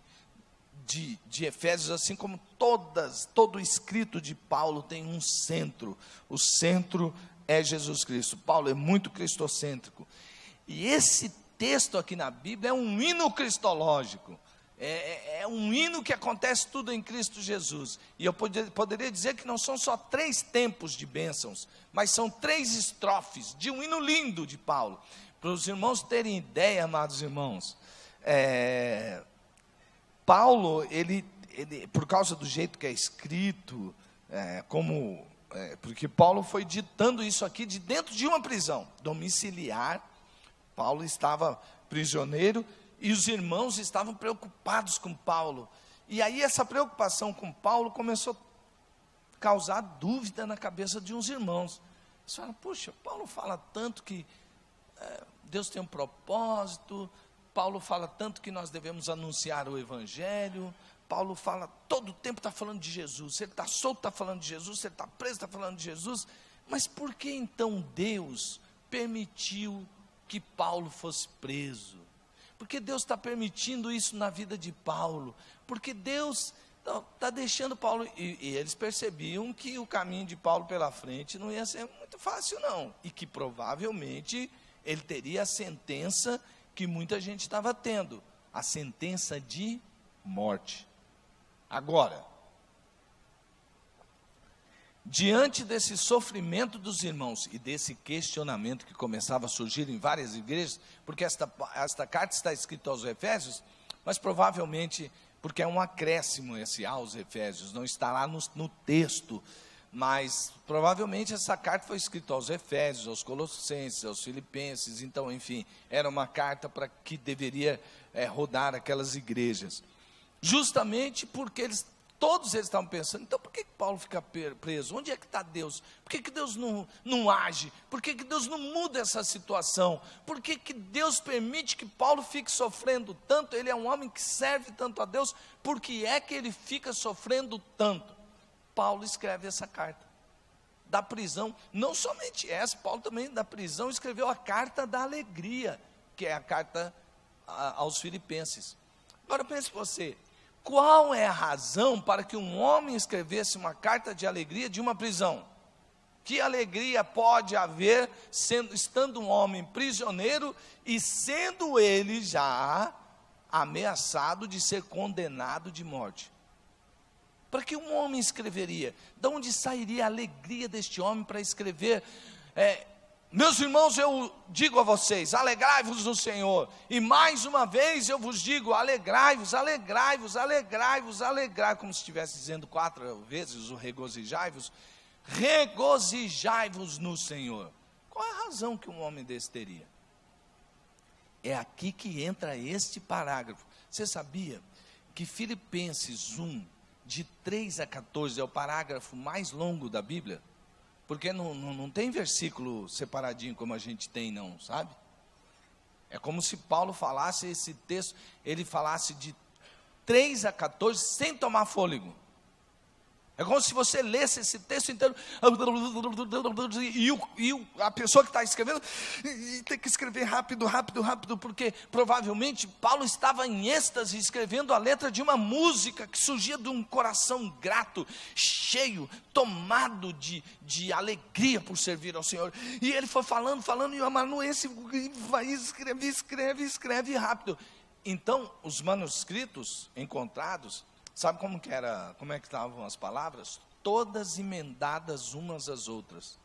de Efésios, assim como todo o escrito de Paulo tem um centro, o centro é Jesus Cristo. Paulo é muito cristocêntrico, e esse texto aqui na Bíblia é um hino cristológico, é um hino que acontece tudo em Cristo Jesus. E eu poderia dizer que não são só 3 tempos de bênçãos, mas são 3 estrofes de um hino lindo de Paulo. Para os irmãos terem ideia, amados irmãos, Paulo, ele, por causa do jeito que é escrito, como porque Paulo foi ditando isso aqui de dentro de uma prisão domiciliar. Paulo estava prisioneiro e os irmãos estavam preocupados com Paulo. E aí essa preocupação com Paulo começou a causar dúvida na cabeça de uns irmãos. Eles falaram: puxa, Paulo fala tanto que Deus tem um propósito, Paulo fala tanto que nós devemos anunciar o evangelho, Paulo fala, todo o tempo está falando de Jesus, se ele está solto está falando de Jesus, se ele está preso está falando de Jesus, mas por que então Deus permitiu que Paulo fosse preso? Por que Deus está permitindo isso na vida de Paulo? Porque Deus está deixando Paulo, e eles percebiam que o caminho de Paulo pela frente não ia ser muito fácil não, e que provavelmente ele teria a sentença que muita gente estava tendo, a sentença de morte. Agora, diante desse sofrimento dos irmãos e desse questionamento que começava a surgir em várias igrejas, porque esta carta está escrita aos Efésios, mas provavelmente porque é um acréscimo esse aos Efésios, não está lá no texto, mas provavelmente essa carta foi escrita aos Efésios, aos Colossenses, aos Filipenses, então enfim, era uma carta para que deveria rodar aquelas igrejas, justamente porque todos eles estavam pensando, então por que Paulo fica preso? Onde é que está Deus? Por que Deus não age? Por que Deus não muda essa situação? Por que Deus permite que Paulo fique sofrendo tanto? Ele é um homem que serve tanto a Deus, por que é que ele fica sofrendo tanto? Paulo escreve essa carta da prisão, não somente essa, Paulo também da prisão escreveu a carta da alegria, que é a carta aos Filipenses. Agora pense você, qual é a razão para que um homem escrevesse uma carta de alegria de uma prisão? Que alegria pode haver estando um homem prisioneiro e sendo ele já ameaçado de ser condenado de morte? Para que um homem escreveria? De onde sairia a alegria deste homem para escrever? Meus irmãos, eu digo a vocês, alegrai-vos no Senhor, e mais uma vez eu vos digo, alegrai-vos, alegrai-vos, alegrai-vos, alegrai, como se estivesse dizendo 4 vezes o regozijai-vos, regozijai-vos no Senhor. Qual é a razão que um homem desse teria? É aqui que entra este parágrafo. Você sabia que Filipenses 1, de 3 a 14, é o parágrafo mais longo da Bíblia? Porque não tem versículo separadinho como a gente tem não, sabe? É como se Paulo falasse esse texto, ele falasse de 3 a 14 sem tomar fôlego. É como se você lesse esse texto inteiro e a pessoa que está escrevendo tem que escrever rápido, rápido, rápido, porque provavelmente Paulo estava em êxtase escrevendo a letra de uma música que surgia de um coração grato, cheio, tomado de alegria por servir ao Senhor. E ele foi falando, e o amanuense vai escreve rápido. Então, os manuscritos encontrados, sabe como é que estavam as palavras? Todas emendadas umas às outras.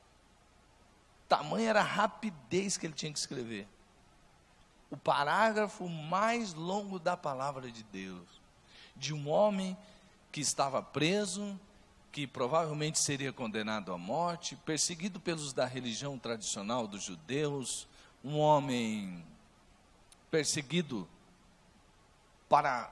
Tamanha era a rapidez que ele tinha que escrever. O parágrafo mais longo da palavra de Deus, de um homem que estava preso, que provavelmente seria condenado à morte, perseguido pelos da religião tradicional dos judeus, um homem perseguido para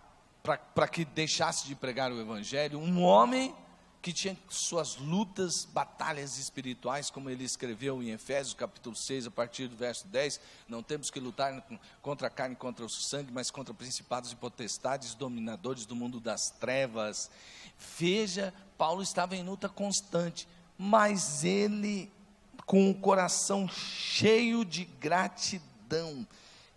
que deixasse de pregar o evangelho, um homem que tinha suas lutas, batalhas espirituais, como ele escreveu em Efésios capítulo 6, a partir do verso 10, não temos que lutar contra a carne, contra o sangue, mas contra principados e potestades, dominadores do mundo das trevas. Veja, Paulo estava em luta constante, mas ele, com o coração cheio de gratidão,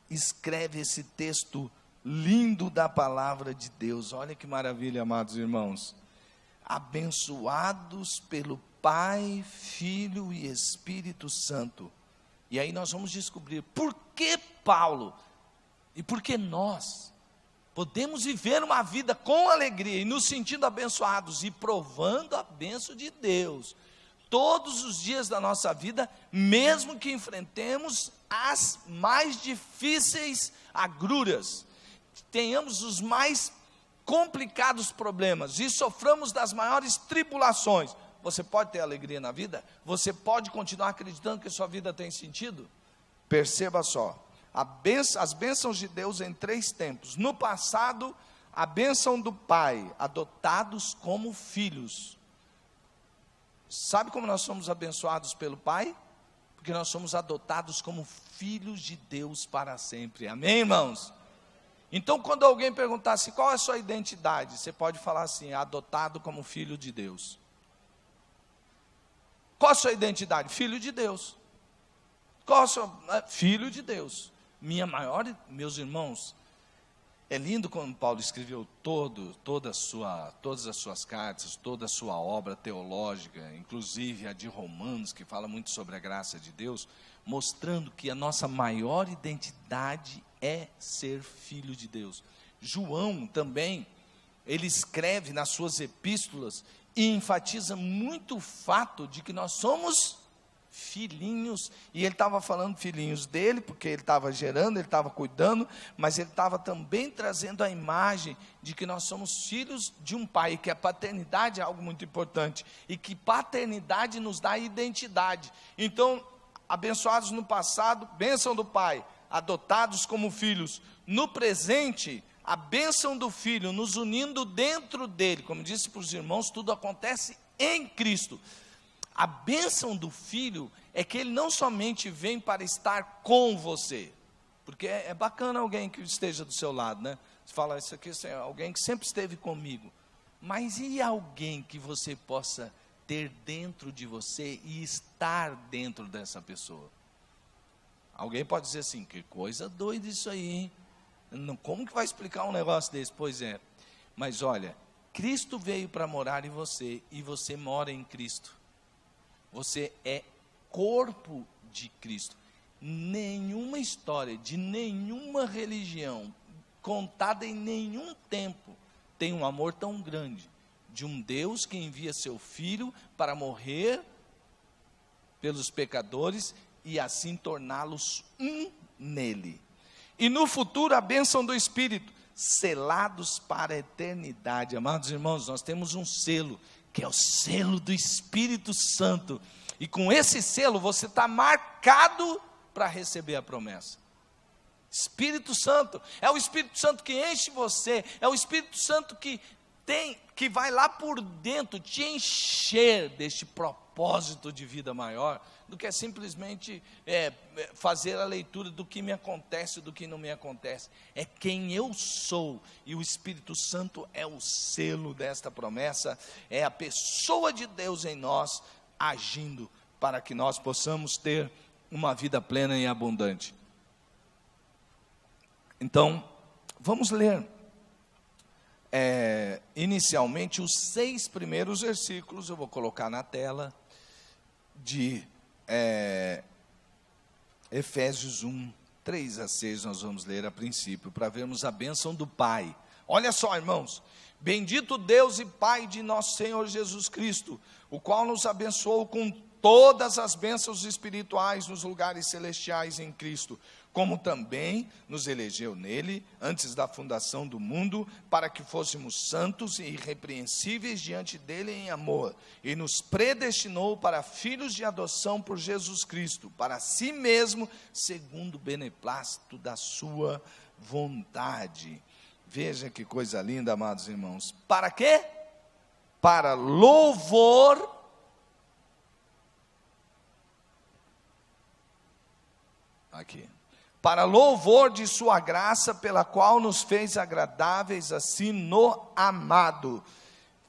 escreve esse texto lindo da palavra de Deus. Olha que maravilha, amados irmãos. Abençoados pelo Pai, Filho e Espírito Santo. E aí nós vamos descobrir por que Paulo e por que nós podemos viver uma vida com alegria e nos sentindo abençoados e provando a bênção de Deus todos os dias da nossa vida, mesmo que enfrentemos as mais difíceis agruras, tenhamos os mais complicados problemas e soframos das maiores tribulações. você pode ter alegria na vida? Você pode continuar acreditando que a sua vida tem sentido? Perceba só, as bênçãos de Deus em 3 tempos. No passado, a bênção do Pai, adotados como filhos. Sabe como nós somos abençoados pelo Pai? Porque nós somos adotados como filhos de Deus para sempre. Amém, irmãos? Então, quando alguém perguntar assim, qual é a sua identidade? Você pode falar assim, adotado como filho de Deus. Qual a sua identidade? Filho de Deus. Qual a sua? Filho de Deus. Meus irmãos, é lindo quando Paulo escreveu todas as suas cartas, toda a sua obra teológica, inclusive a de Romanos, que fala muito sobre a graça de Deus, mostrando que a nossa maior identidade é ser filho de Deus. João também, ele escreve nas suas epístolas e enfatiza muito o fato de que nós somos filhinhos, e ele estava falando filhinhos dele, porque ele estava gerando, ele estava cuidando, mas ele estava também trazendo a imagem de que nós somos filhos de um pai, que a paternidade é algo muito importante, e que paternidade nos dá identidade. Então, abençoados no passado, bênção do pai, adotados como filhos. No presente, a bênção do filho, nos unindo dentro dele. Como disse para os irmãos, tudo acontece em Cristo. A bênção do filho é que ele não somente vem para estar com você, porque é bacana alguém que esteja do seu lado, né? Você fala, isso aqui é alguém que sempre esteve comigo. Mas e alguém que você possa ter dentro de você e estar dentro dessa pessoa? Alguém pode dizer assim, que coisa doida isso aí, hein? Como que vai explicar um negócio desse? Pois é, mas olha, Cristo veio para morar em você, e você mora em Cristo. Você é corpo de Cristo. Nenhuma história de nenhuma religião, contada em nenhum tempo, tem um amor tão grande, de um Deus que envia seu Filho para morrer pelos pecadores, e assim torná-los um nele. E no futuro a bênção do Espírito, selados para a eternidade. Amados irmãos, nós temos um selo, que é o selo do Espírito Santo, e com esse selo você está marcado para receber a promessa. Espírito Santo, é o Espírito Santo que enche você, é o Espírito Santo que vai lá por dentro te encher deste propósito de vida maior, do que é simplesmente fazer a leitura do que me acontece, do que não me acontece. É quem eu sou, e o Espírito Santo é o selo desta promessa, é a pessoa de Deus em nós, agindo para que nós possamos ter uma vida plena e abundante. Então, vamos ler inicialmente os 6 primeiros versículos, eu vou colocar na tela, de Efésios 1, 3 a 6, nós vamos ler a princípio, para vermos a bênção do Pai. Olha só, irmãos, bendito Deus e Pai de nosso Senhor Jesus Cristo, o qual nos abençoou com todas as bênçãos espirituais nos lugares celestiais em Cristo, como também nos elegeu nele, antes da fundação do mundo, para que fôssemos santos e irrepreensíveis diante dele em amor, e nos predestinou para filhos de adoção por Jesus Cristo, para si mesmo, segundo o beneplácito da sua vontade. Veja que coisa linda, amados irmãos. Para quê? Para louvor aqui. Para louvor de sua graça, pela qual nos fez agradáveis assim no amado.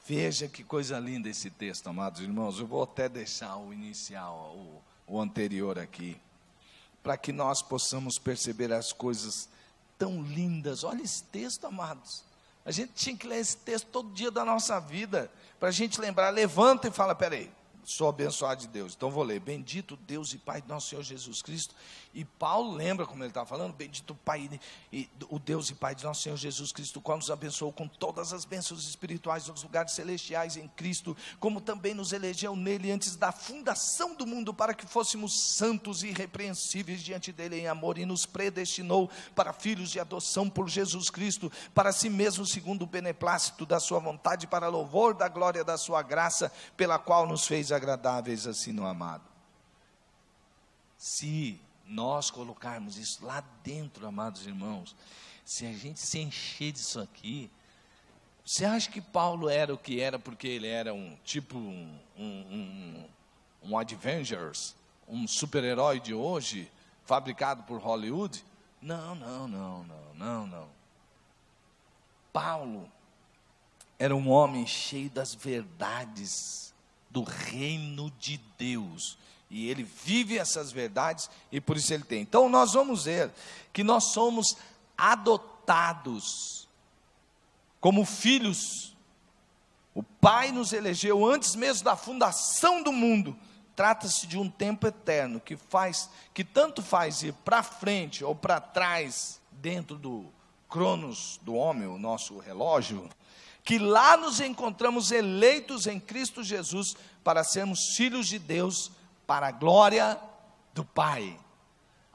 Veja que coisa linda esse texto, amados irmãos. Eu vou até deixar o inicial, o anterior aqui, para que nós possamos perceber as coisas tão lindas. Olha esse texto, amados. A gente tinha que ler esse texto todo dia da nossa vida, para a gente lembrar. Levanta e fala, peraí, sou abençoado de Deus. Então vou ler: bendito Deus e Pai de nosso Senhor Jesus Cristo. E Paulo lembra como ele está falando: bendito Pai, o Deus e Pai de nosso Senhor Jesus Cristo, o qual nos abençoou com todas as bênçãos espirituais nos lugares celestiais em Cristo, como também nos elegeu nele antes da fundação do mundo, para que fôssemos santos e irrepreensíveis diante dele em amor, e nos predestinou para filhos de adoção por Jesus Cristo, para si mesmo segundo o beneplácito da sua vontade, para louvor da glória da sua graça, pela qual nos fez agradáveis assim no amado. Se nós colocarmos isso lá dentro, amados irmãos, se a gente se encher disso aqui, você acha que Paulo era o que era porque ele era um Avengers, um super-herói de hoje, fabricado por Hollywood? Não. Paulo era um homem cheio das verdades do reino de Deus, e ele vive essas verdades, e por isso ele tem. Então nós vamos ver que nós somos adotados como filhos. O Pai nos elegeu antes mesmo da fundação do mundo. Trata-se de um tempo eterno, que tanto faz ir para frente ou para trás, dentro do cronos do homem, o nosso relógio, que lá nos encontramos eleitos em Cristo Jesus, para sermos filhos de Deus, para a glória do Pai.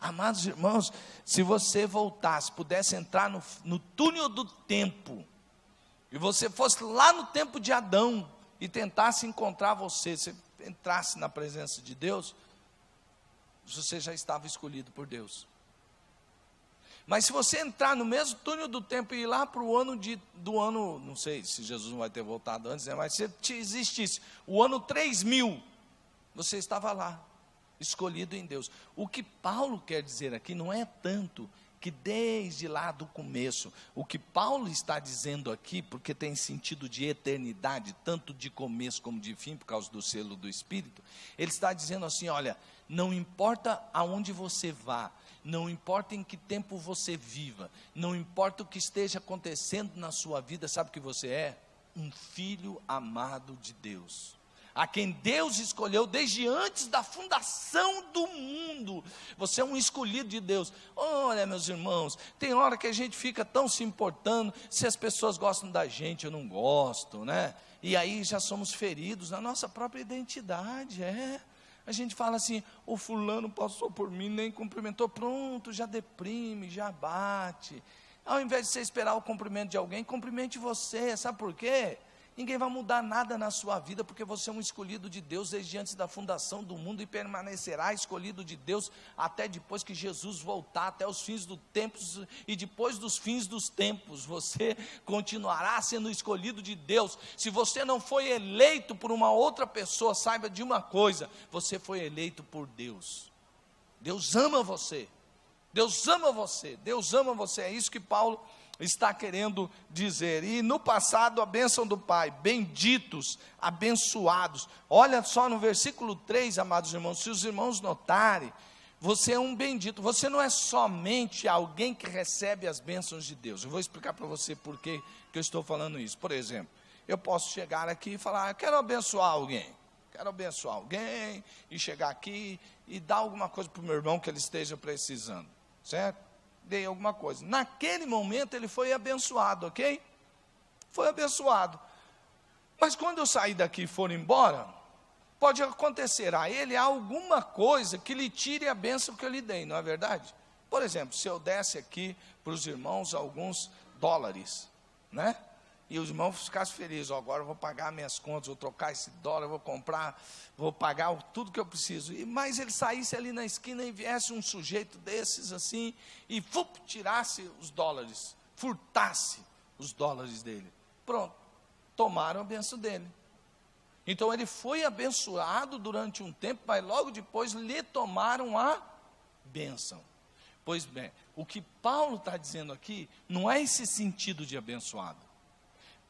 Amados irmãos, se você voltasse, pudesse entrar no túnel do tempo, e você fosse lá no tempo de Adão, e tentasse encontrar você entrasse na presença de Deus, você já estava escolhido por Deus. Mas se você entrar no mesmo túnel do tempo e ir lá para o ano não sei se Jesus não vai ter voltado antes, né? Mas se existisse o ano 3000, você estava lá, escolhido em Deus. O que Paulo quer dizer aqui não é tanto que desde lá do começo, o que Paulo está dizendo aqui, porque tem sentido de eternidade, tanto de começo como de fim, por causa do selo do Espírito, ele está dizendo assim: olha, não importa aonde você vá, não importa em que tempo você viva, não importa o que esteja acontecendo na sua vida, sabe o que você é? Um filho amado de Deus, a quem Deus escolheu desde antes da fundação do mundo. Você é um escolhido de Deus. Olha, meus irmãos, tem hora que a gente fica tão se importando se as pessoas gostam da gente ou não gostam, né? E aí já somos feridos na nossa própria identidade. A gente fala assim: o fulano passou por mim, nem cumprimentou, pronto, já deprime, já bate. Ao invés de você esperar o cumprimento de alguém, cumprimente você. Sabe por quê? Ninguém vai mudar nada na sua vida, porque você é um escolhido de Deus desde antes da fundação do mundo, e permanecerá escolhido de Deus até depois que Jesus voltar, até os fins dos tempos, e depois dos fins dos tempos, você continuará sendo escolhido de Deus. Se você não foi eleito por uma outra pessoa, saiba de uma coisa: você foi eleito por Deus. Deus ama você, Deus ama você, Deus ama você. É isso que Paulo está querendo dizer. E no passado, a bênção do Pai: benditos, abençoados. Olha só no versículo 3, amados irmãos, se os irmãos notarem, você é um bendito. Você não é somente alguém que recebe as bênçãos de Deus. Eu vou explicar para você por que eu estou falando isso. Por exemplo, eu posso chegar aqui e falar: eu quero abençoar alguém, e chegar aqui e dar alguma coisa para o meu irmão que ele esteja precisando, certo? Dei alguma coisa, naquele momento ele foi abençoado, ok? Foi abençoado. Mas quando eu sair daqui e for embora, pode acontecer a ele alguma coisa que lhe tire a bênção que eu lhe dei, não é verdade? Por exemplo, se eu desse aqui para os irmãos alguns dólares, né? E os irmãos ficassem felizes: agora eu vou pagar minhas contas, vou trocar esse dólar, vou pagar tudo que eu preciso. Mas ele saísse ali na esquina e viesse um sujeito desses assim, e tirasse os dólares, furtasse os dólares dele. Pronto, tomaram a bênção dele. Então ele foi abençoado durante um tempo, mas logo depois lhe tomaram a bênção. Pois bem, o que Paulo está dizendo aqui não é esse sentido de abençoado.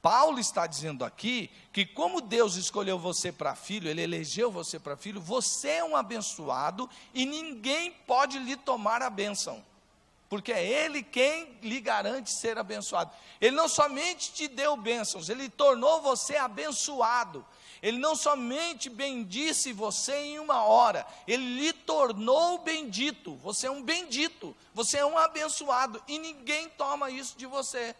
Paulo está dizendo aqui que, como Deus escolheu você para filho, Ele elegeu você para filho, você é um abençoado e ninguém pode lhe tomar a bênção. porque é Ele quem lhe garante ser abençoado. Ele não somente te deu bênçãos, Ele tornou você abençoado. Ele não somente bendisse você em uma hora, Ele lhe tornou bendito. Você é um bendito, você é um abençoado, e ninguém toma isso de você.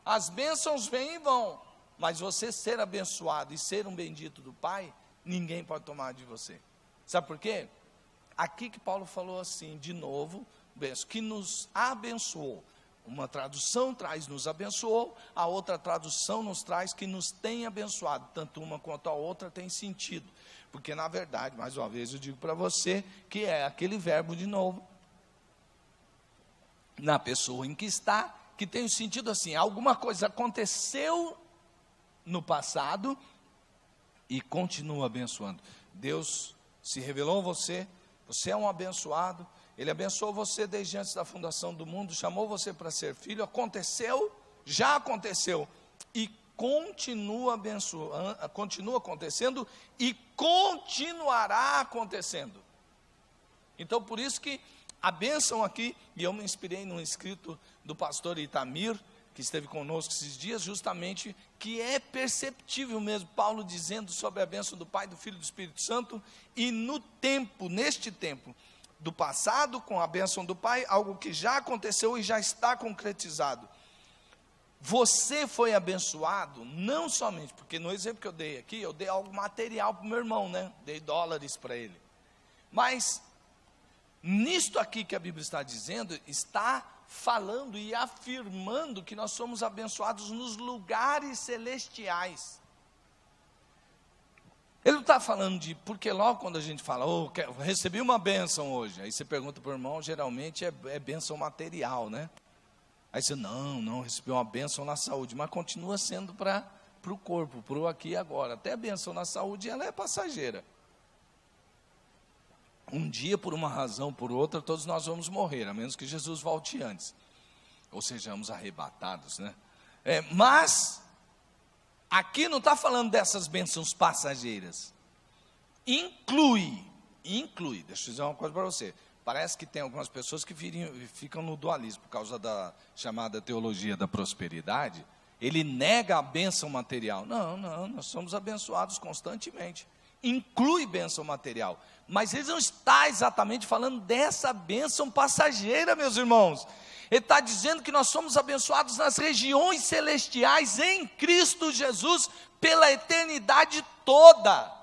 As bênçãos vêm e vão, mas você ser abençoado e ser um bendito do Pai, ninguém pode tomar de você. Sabe por quê? Aqui que Paulo falou assim, de novo, que nos abençoou. Uma tradução traz nos abençoou, a outra tradução nos traz que nos tem abençoado. Tanto uma quanto a outra tem sentido. Porque na verdade, mais uma vez eu digo para você, que é aquele verbo de novo, na pessoa em que está, que tem o sentido assim, alguma coisa aconteceu no passado e continua abençoando. Deus se revelou a você, você é um abençoado, Ele abençoou você desde antes da fundação do mundo, chamou você para ser filho, aconteceu, já aconteceu, e continua abençoando, continua acontecendo, e continuará acontecendo. Então por isso que a bênção aqui, e eu me inspirei num escrito do pastor Itamir, que esteve conosco esses dias, justamente, que é perceptível mesmo, Paulo dizendo sobre a bênção do Pai, do Filho e do Espírito Santo, e no tempo, neste tempo, do passado, com a bênção do Pai, algo que já aconteceu e já está concretizado. Você foi abençoado, não somente, porque no exemplo que eu dei aqui, eu dei algo material para o meu irmão, né? Dei dólares para ele. Mas, nisto aqui que a Bíblia está dizendo, está falando e afirmando que nós somos abençoados nos lugares celestiais. Ele não está falando de, porque logo quando a gente fala, recebi uma bênção hoje, aí você pergunta para o irmão, geralmente é bênção material, né? Aí você, não, recebi uma bênção na saúde, mas continua sendo para o corpo, para o aqui e agora. Até a bênção na saúde, ela é passageira. Um dia, por uma razão ou por outra, todos nós vamos morrer, a menos que Jesus volte antes, ou sejamos arrebatados, né? Mas, aqui não está falando dessas bênçãos passageiras. Inclui, deixa eu dizer uma coisa para você. Parece que tem algumas pessoas que ficam no dualismo, por causa da chamada teologia da prosperidade. Ele nega a bênção material. Não, nós somos abençoados constantemente. Inclui bênção material, mas ele não está exatamente falando dessa bênção passageira, meus irmãos. Ele está dizendo que nós somos abençoados nas regiões celestiais em Cristo Jesus pela eternidade toda.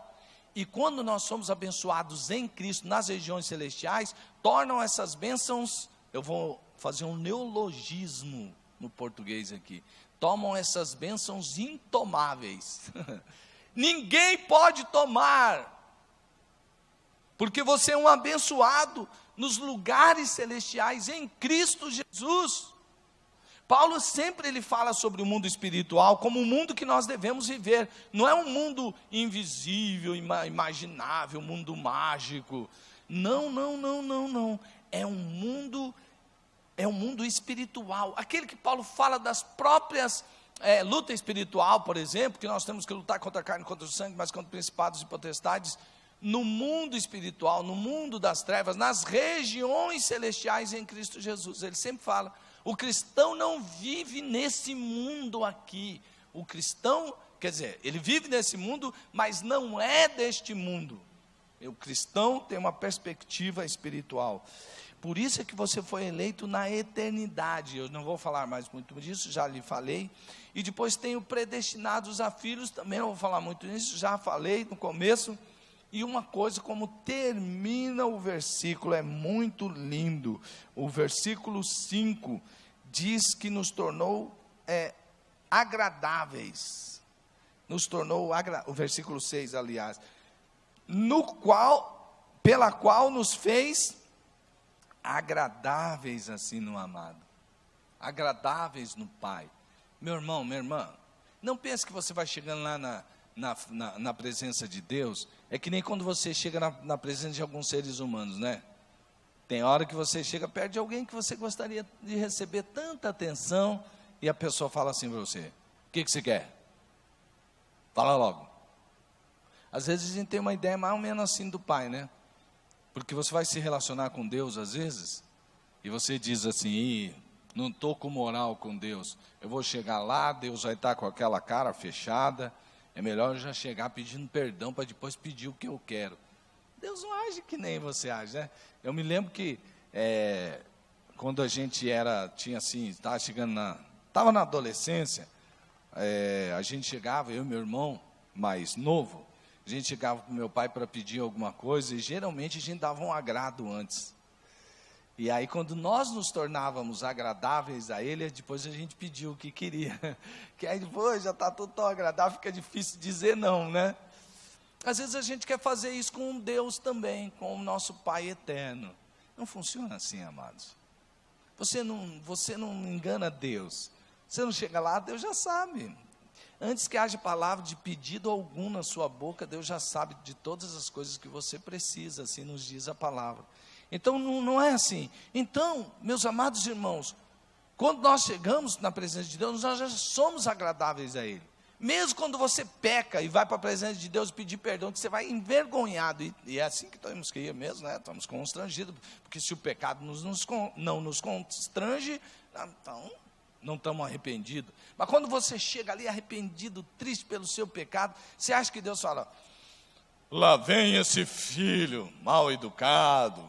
E quando nós somos abençoados em Cristo nas regiões celestiais, tornam essas bênçãos, eu vou fazer um neologismo no português aqui, tomam essas bênçãos intomáveis. Ninguém pode tomar, porque você é um abençoado nos lugares celestiais em Cristo Jesus. Paulo sempre ele fala sobre o mundo espiritual como um mundo que nós devemos viver. Não é um mundo invisível, imaginável, um mundo mágico. Não. É um mundo espiritual. Aquele que Paulo fala das próprias luta espiritual, por exemplo, que nós temos que lutar contra a carne, contra o sangue, mas contra principados e potestades, no mundo espiritual, no mundo das trevas, nas regiões celestiais em Cristo Jesus. Ele sempre fala, o cristão não vive nesse mundo aqui. O cristão, quer dizer, ele vive nesse mundo, mas não é deste mundo. O cristão tem uma perspectiva espiritual. Por isso é que você foi eleito na eternidade. Eu não vou falar mais muito disso, já lhe falei. E depois tem o predestinados a filhos, também não vou falar muito nisso, já falei no começo. E uma coisa, como termina o versículo, é muito lindo. O versículo 5 diz que nos tornou agradáveis. Nos tornou, o versículo 6, aliás, pela qual nos fez agradáveis assim no amado, agradáveis no Pai. Meu irmão, minha irmã, não pense que você vai chegando lá na presença de Deus, é que nem quando você chega na presença de alguns seres humanos, né? Tem hora que você chega perto de alguém que você gostaria de receber tanta atenção, e a pessoa fala assim para você, o que você quer? Fala logo. Às vezes a gente tem uma ideia mais ou menos assim do Pai, né? Porque você vai se relacionar com Deus, às vezes, e você diz assim: Ih, não estou com moral com Deus, eu vou chegar lá, Deus vai estar com aquela cara fechada, é melhor eu já chegar pedindo perdão para depois pedir o que eu quero. Deus não age que nem você age, né? Eu me lembro que quando a gente tinha assim, estava na adolescência, a gente chegava, eu e meu irmão mais novo, a gente chegava para o meu pai para pedir alguma coisa, e geralmente a gente dava um agrado antes. E aí, quando nós nos tornávamos agradáveis a ele, depois a gente pediu o que queria. Que aí depois já está tudo tão agradável, fica difícil dizer não, né? Às vezes a gente quer fazer isso com Deus também, com o nosso Pai eterno. Não funciona assim, amados. Você não engana Deus. Você não chega lá, Deus já sabe. Antes que haja palavra de pedido algum na sua boca, Deus já sabe de todas as coisas que você precisa, assim nos diz a palavra. Então, não é assim. Então, meus amados irmãos, quando nós chegamos na presença de Deus, nós já somos agradáveis a Ele. Mesmo quando você peca e vai para a presença de Deus pedir perdão, que você vai envergonhado, e é assim que temos que ir mesmo, né? Estamos constrangidos, porque se o pecado não nos constrange, então não estamos arrependidos. Mas quando você chega ali arrependido, triste pelo seu pecado, você acha que Deus fala: lá vem esse filho mal educado,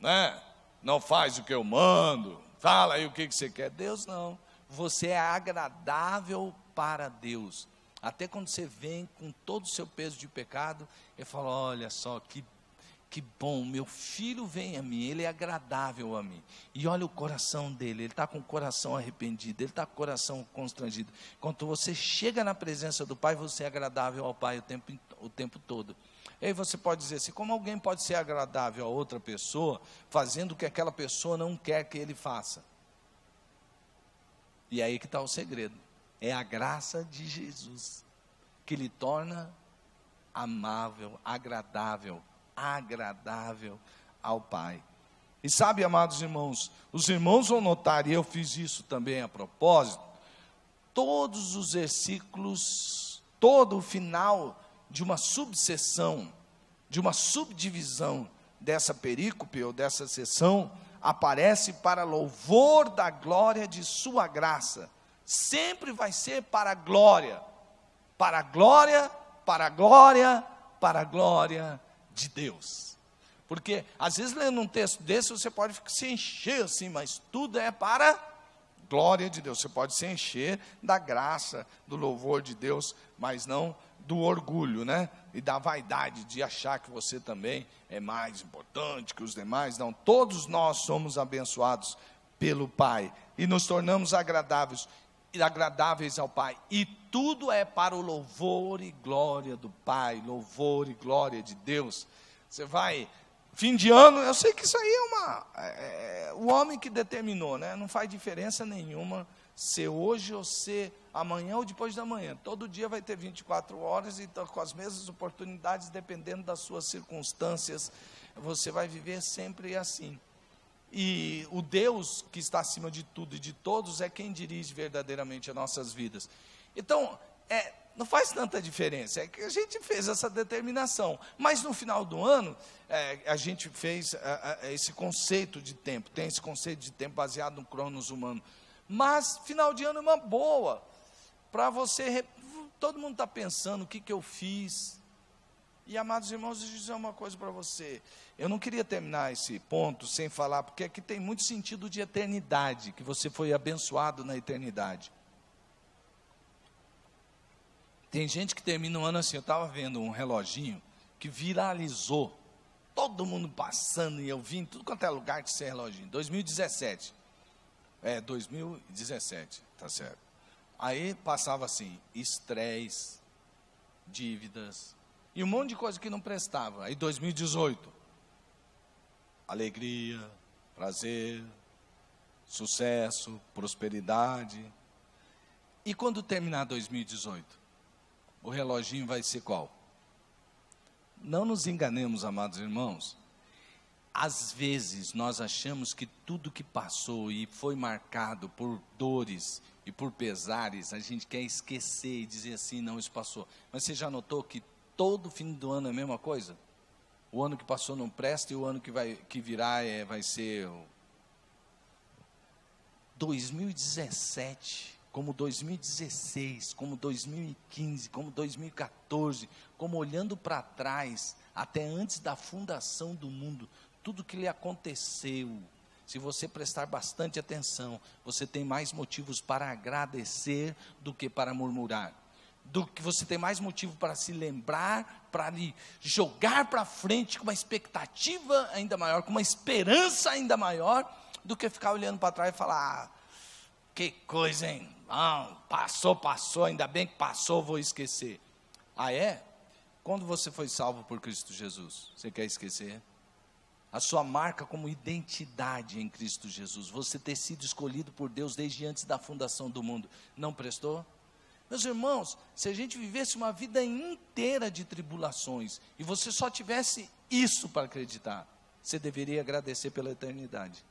né? Não faz o que eu mando, fala aí o que você quer. Deus não, você é agradável para Deus. Até quando você vem com todo o seu peso de pecado, ele fala: olha só, que bom, meu filho vem a mim, ele é agradável a mim. E olha o coração dele, ele está com o coração arrependido, ele está com o coração constrangido. Quando você chega na presença do Pai, você é agradável ao Pai o tempo todo. E aí você pode dizer assim: como alguém pode ser agradável a outra pessoa, fazendo o que aquela pessoa não quer que ele faça? E aí que está o segredo. É a graça de Jesus que lhe torna amável, agradável ao Pai. E sabe, amados irmãos, os irmãos vão notar, e eu fiz isso também a propósito, todos os versículos, todo o final de uma subseção, de uma subdivisão dessa perícope ou dessa seção, aparece para louvor da glória de sua graça. Sempre vai ser para a glória, para a glória, para a glória, para a glória de Deus. Porque às vezes lendo um texto desse você pode se encher assim, mas tudo é para a glória de Deus. Você pode se encher da graça, do louvor de Deus, mas não do orgulho, né? E da vaidade de achar que você também é mais importante que os demais. Não, todos nós somos abençoados pelo Pai e nos tornamos agradáveis ao Pai, e tudo é para o louvor e glória do Pai, louvor e glória de Deus. Você vai, fim de ano, eu sei que isso aí é o homem que determinou, né? Não faz diferença nenhuma ser hoje ou ser amanhã ou depois da manhã. Todo dia vai ter 24 horas e com as mesmas oportunidades, dependendo das suas circunstâncias, você vai viver sempre assim. E o Deus que está acima de tudo e de todos é quem dirige verdadeiramente as nossas vidas. Então, não faz tanta diferença, é que a gente fez essa determinação. Mas no final do ano, a gente fez esse conceito de tempo, tem esse conceito de tempo baseado no cronos humano. Mas final de ano é uma boa, para você, todo mundo está pensando o que eu fiz. E, amados irmãos, deixa eu dizer uma coisa para você. Eu não queria terminar esse ponto sem falar, porque aqui tem muito sentido de eternidade, que você foi abençoado na eternidade. Tem gente que termina um ano assim. Eu estava vendo um reloginho que viralizou, todo mundo passando, e eu vi em tudo quanto é lugar que esse reloginho. 2017, tá certo. Aí passava assim, estresse, dívidas, e um monte de coisa que não prestava. Aí 2018, alegria, prazer, sucesso, prosperidade. E quando terminar 2018, o reloginho vai ser qual? Não nos enganemos, amados irmãos. Às vezes nós achamos que tudo que passou e foi marcado por dores e por pesares, a gente quer esquecer e dizer assim: não, isso passou. Mas você já notou que todo fim do ano é a mesma coisa? O ano que passou não presta e o ano que virá vai ser 2017, como 2016, como 2015, como 2014, como olhando para trás, até antes da fundação do mundo, tudo que lhe aconteceu, se você prestar bastante atenção, você tem mais motivos para agradecer do que para murmurar. Você tem mais motivo para se lembrar, para lhe jogar para frente com uma expectativa ainda maior, com uma esperança ainda maior, do que ficar olhando para trás e falar, que coisa, hein? Passou, ainda bem que passou, vou esquecer. Ah, é? Quando você foi salvo por Cristo Jesus, você quer esquecer? A sua marca como identidade em Cristo Jesus, você ter sido escolhido por Deus desde antes da fundação do mundo, não prestou? Meus irmãos, se a gente vivesse uma vida inteira de tribulações, e você só tivesse isso para acreditar, você deveria agradecer pela eternidade.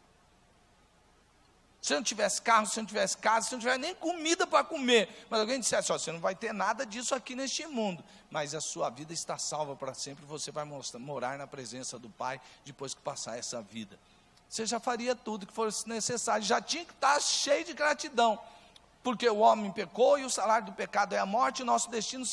Se não tivesse carro, se não tivesse casa, se não tivesse nem comida para comer, mas alguém dissesse, você não vai ter nada disso aqui neste mundo, mas a sua vida está salva para sempre, você vai morar na presença do Pai, depois que passar essa vida. Você já faria tudo que fosse necessário, já tinha que estar cheio de gratidão, porque o homem pecou e o salário do pecado é a morte, e nosso destino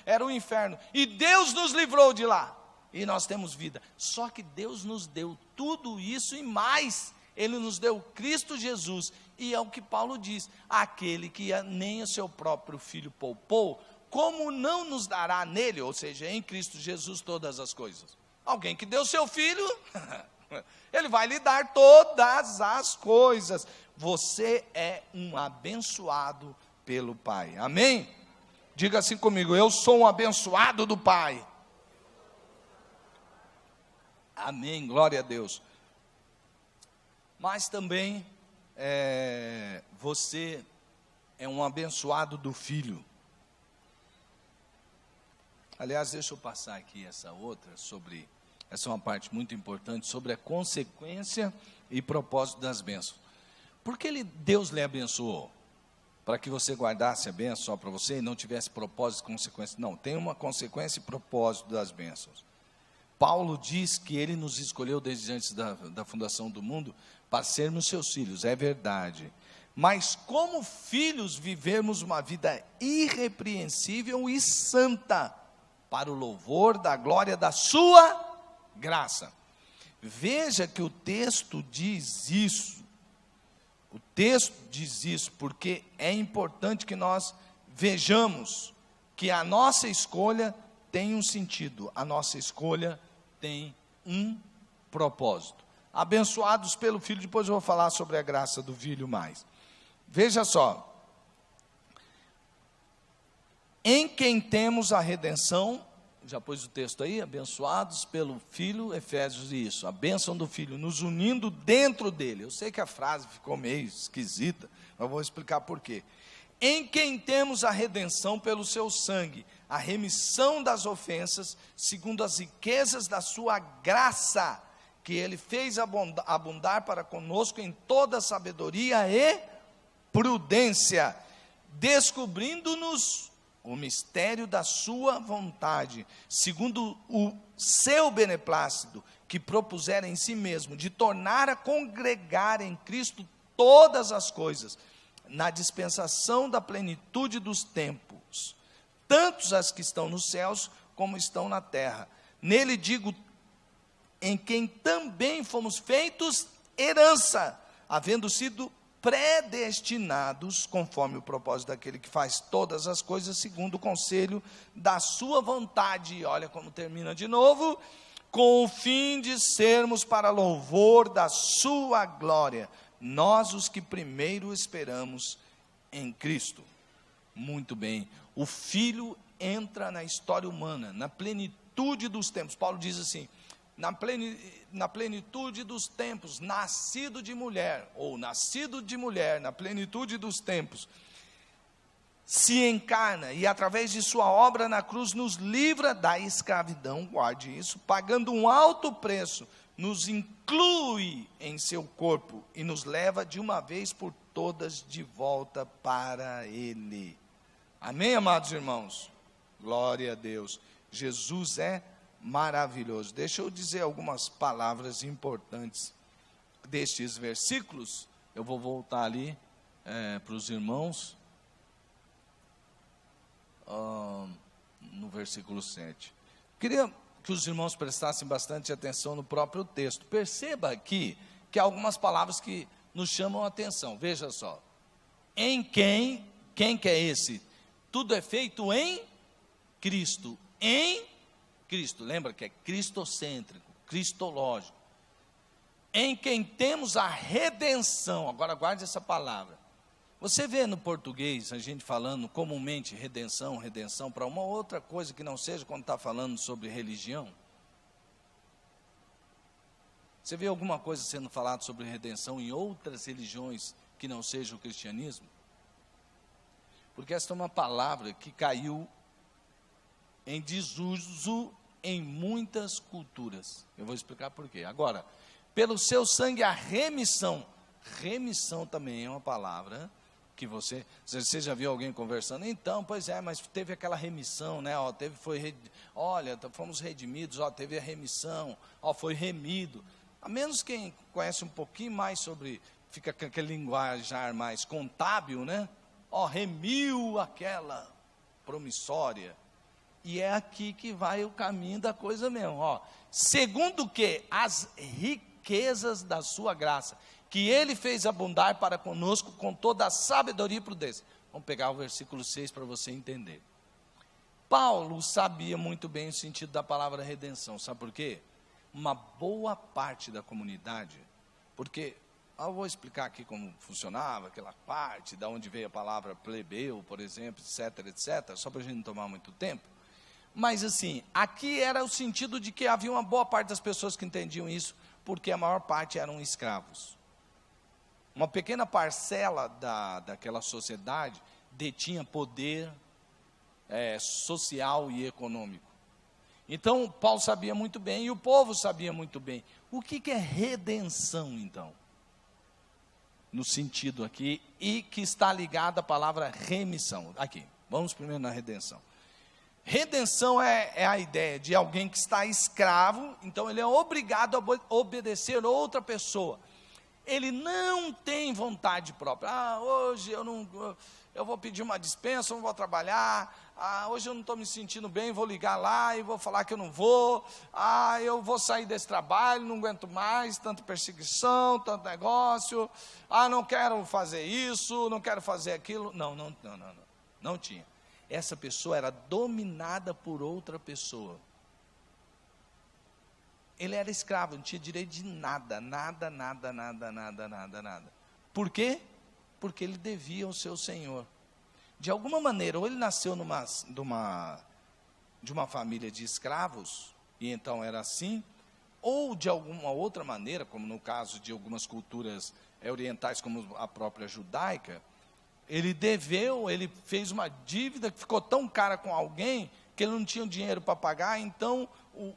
era o inferno, e Deus nos livrou de lá, e nós temos vida. Só que Deus nos deu tudo isso e mais. Ele nos deu Cristo Jesus, e é o que Paulo diz, aquele que nem o seu próprio filho poupou, como não nos dará nele, ou seja, em Cristo Jesus, todas as coisas? Alguém que deu seu filho, ele vai lhe dar todas as coisas. Você é um abençoado pelo Pai, amém? Diga assim comigo, eu sou um abençoado do Pai. Amém, glória a Deus. Mas também você é um abençoado do Filho. Aliás, deixa eu passar aqui essa outra, essa é uma parte muito importante, sobre a consequência e propósito das bênçãos. Por que Deus lhe abençoou? Para que você guardasse a bênção só para você e não tivesse propósito e consequência? Não, tem uma consequência e propósito das bênçãos. Paulo diz que ele nos escolheu desde antes da fundação do mundo para sermos seus filhos, é verdade. Mas como filhos vivemos uma vida irrepreensível e santa, para o louvor da glória da sua graça. Veja que o texto diz isso. O texto diz isso porque é importante que nós vejamos que a nossa escolha tem um sentido, a nossa escolha tem um propósito. Abençoados pelo Filho, depois eu vou falar sobre a graça do Filho mais. Veja só, em quem temos a redenção, já pôs o texto aí, abençoados pelo Filho, Efésios, isso, a bênção do Filho, nos unindo dentro dele. Eu sei que a frase ficou meio esquisita, mas vou explicar por quê. Em quem temos a redenção pelo seu sangue, a remissão das ofensas, segundo as riquezas da sua graça, que ele fez abundar para conosco em toda sabedoria e prudência, descobrindo-nos o mistério da sua vontade, segundo o seu beneplácito, que propusera em si mesmo, de tornar a congregar em Cristo todas as coisas, na dispensação da plenitude dos tempos, tantos as que estão nos céus, como estão na terra. Nele digo, em quem também fomos feitos herança, havendo sido predestinados, conforme o propósito daquele que faz todas as coisas, segundo o conselho da sua vontade. Olha como termina de novo, com o fim de sermos para louvor da sua glória, nós os que primeiro esperamos em Cristo. Muito bem, o Filho entra na história humana, na plenitude dos tempos. Paulo diz assim, na plenitude dos tempos, nascido de mulher, ou nascido de mulher, na plenitude dos tempos, se encarna e através de sua obra na cruz nos livra da escravidão, guarde isso, pagando um alto preço, nos inclui em seu corpo e nos leva de uma vez por todas de volta para Ele. Amém, amados irmãos? Glória a Deus. Jesus é maravilhoso. Deixa eu dizer algumas palavras importantes destes versículos, Eu vou voltar ali para os irmãos, no versículo 7. Queria que os irmãos prestassem bastante atenção no próprio texto. Perceba aqui que há algumas palavras que nos chamam a atenção. Veja só. Em quem que é esse? Tudo é feito em Cristo. Em Cristo. Lembra que é cristocêntrico, cristológico. Em quem temos a redenção. Agora guarde essa palavra. Você vê no português a gente falando comumente redenção, redenção, para uma outra coisa que não seja quando está falando sobre religião? Você vê alguma coisa sendo falado sobre redenção em outras religiões que não seja o cristianismo? Porque esta é uma palavra que caiu em desuso em muitas culturas. Eu vou explicar por quê. Agora, pelo seu sangue a remissão. Remissão também é uma palavra que você já viu alguém conversando? Então, pois é, mas teve aquela remissão, né? Olha, fomos redimidos, teve a remissão, foi remido. A menos quem conhece um pouquinho mais sobre, fica com aquele linguajar mais contábil, né? Remiu aquela promissória. E é aqui que vai o caminho da coisa mesmo. Segundo que as riquezas da sua graça, que ele fez abundar para conosco com toda a sabedoria e prudência. Vamos pegar o versículo 6 para você entender. Paulo sabia muito bem o sentido da palavra redenção. Sabe por quê? Uma boa parte da comunidade, porque eu vou explicar aqui como funcionava aquela parte, da onde veio a palavra plebeu, por exemplo, etc, etc, só para a gente não tomar muito tempo. Mas assim, aqui era o sentido de que havia uma boa parte das pessoas que entendiam isso, porque a maior parte eram escravos. Uma pequena parcela daquela sociedade detinha poder social e econômico. Então, Paulo sabia muito bem, e o povo sabia muito bem. O que é redenção, então? No sentido aqui, e que está ligado à palavra remissão. Aqui, vamos primeiro na redenção. Redenção é a ideia de alguém que está escravo, então ele é obrigado a obedecer outra pessoa. Ele não tem vontade própria. Hoje eu vou pedir uma dispensa, não vou trabalhar. Hoje eu não estou me sentindo bem, vou ligar lá e vou falar que eu não vou. Eu vou sair desse trabalho, não aguento mais, tanta perseguição, tanto negócio. Não quero fazer isso, não quero fazer aquilo. Não tinha. Essa pessoa era dominada por outra pessoa. Ele era escravo, não tinha direito de nada. Por quê? Porque ele devia ao seu senhor. De alguma maneira, ou ele nasceu de uma família de escravos, e então era assim, ou de alguma outra maneira, como no caso de algumas culturas orientais, como a própria judaica, ele fez uma dívida que ficou tão cara com alguém, que ele não tinha dinheiro para pagar, então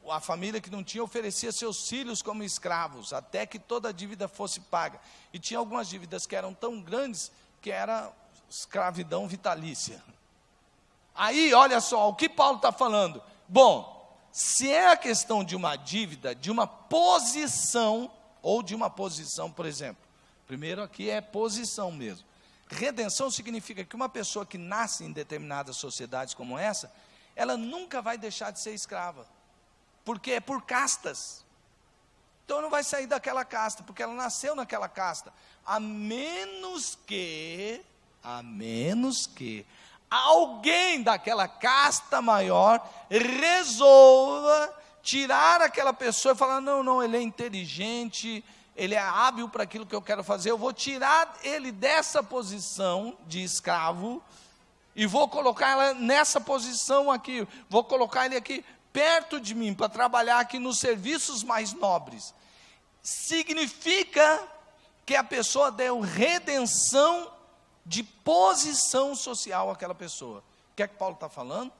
a família que não tinha oferecia seus filhos como escravos, até que toda a dívida fosse paga. E tinha algumas dívidas que eram tão grandes, que era escravidão vitalícia. Aí, olha só, o que Paulo está falando? Bom, se é a questão de uma dívida, de uma posição, ou de uma posição, por exemplo, primeiro aqui é posição mesmo. Redenção significa que uma pessoa que nasce em determinadas sociedades como essa, ela nunca vai deixar de ser escrava, porque é por castas. Então não vai sair daquela casta, porque ela nasceu naquela casta, a menos que alguém daquela casta maior resolva tirar aquela pessoa e falar, não, ele é inteligente, ele é hábil para aquilo que eu quero fazer, eu vou tirar ele dessa posição de escravo, e vou colocar ela nessa posição aqui, vou colocar ele aqui perto de mim, para trabalhar aqui nos serviços mais nobres. Significa que a pessoa deu redenção de posição social àquela pessoa. O que é que Paulo está falando?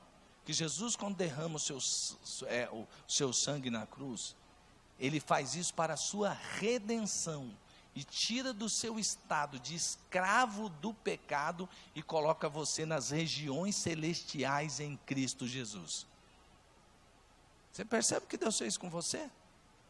Que Jesus, quando derrama o seu sangue na cruz, ele faz isso para a sua redenção, e tira do seu estado de escravo do pecado, e coloca você nas regiões celestiais em Cristo Jesus. Você percebe que Deus fez com você?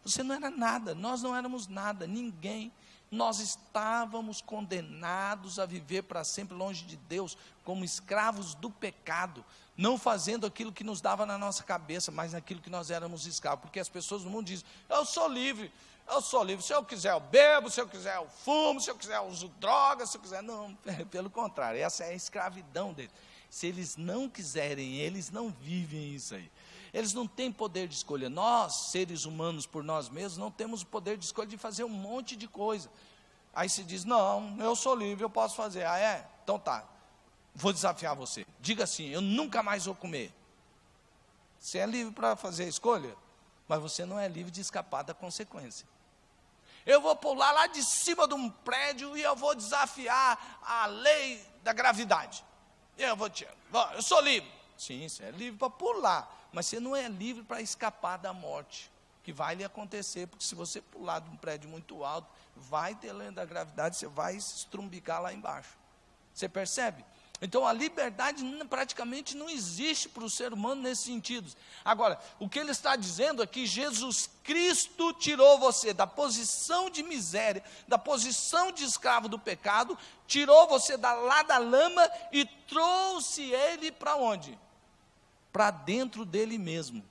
Você não era nada, nós não éramos nada, ninguém. Nós estávamos condenados a viver para sempre longe de Deus, como escravos do pecado, não fazendo aquilo que nos dava na nossa cabeça, mas naquilo que nós éramos escravos. Porque as pessoas no mundo dizem: eu sou livre, se eu quiser eu bebo, se eu quiser eu fumo, se eu quiser eu uso drogas, se eu quiser... Não, pelo contrário, essa é a escravidão deles. Se eles não quiserem, eles não vivem isso aí. Eles não têm poder de escolha. Nós, seres humanos, por nós mesmos, não temos o poder de escolha de fazer um monte de coisa. Aí se diz: não, eu sou livre, eu posso fazer. Ah, é? Então tá, vou desafiar você. Diga assim: eu nunca mais vou comer. Você é livre para fazer a escolha, mas você não é livre de escapar da consequência. Eu vou pular lá de cima de um prédio e eu vou desafiar a lei da gravidade. Eu sou livre. Sim, você é livre para pular, mas você não é livre para escapar da morte, que vai lhe acontecer, porque se você pular de um prédio muito alto, vai ter lei da gravidade, você vai se estrumbicar lá embaixo. Você percebe? Então a liberdade praticamente não existe para o ser humano nesse sentido. Agora, o que ele está dizendo é que Jesus Cristo tirou você da posição de miséria, da posição de escravo do pecado, tirou você lá da lama e trouxe ele para onde? Para dentro dele mesmo.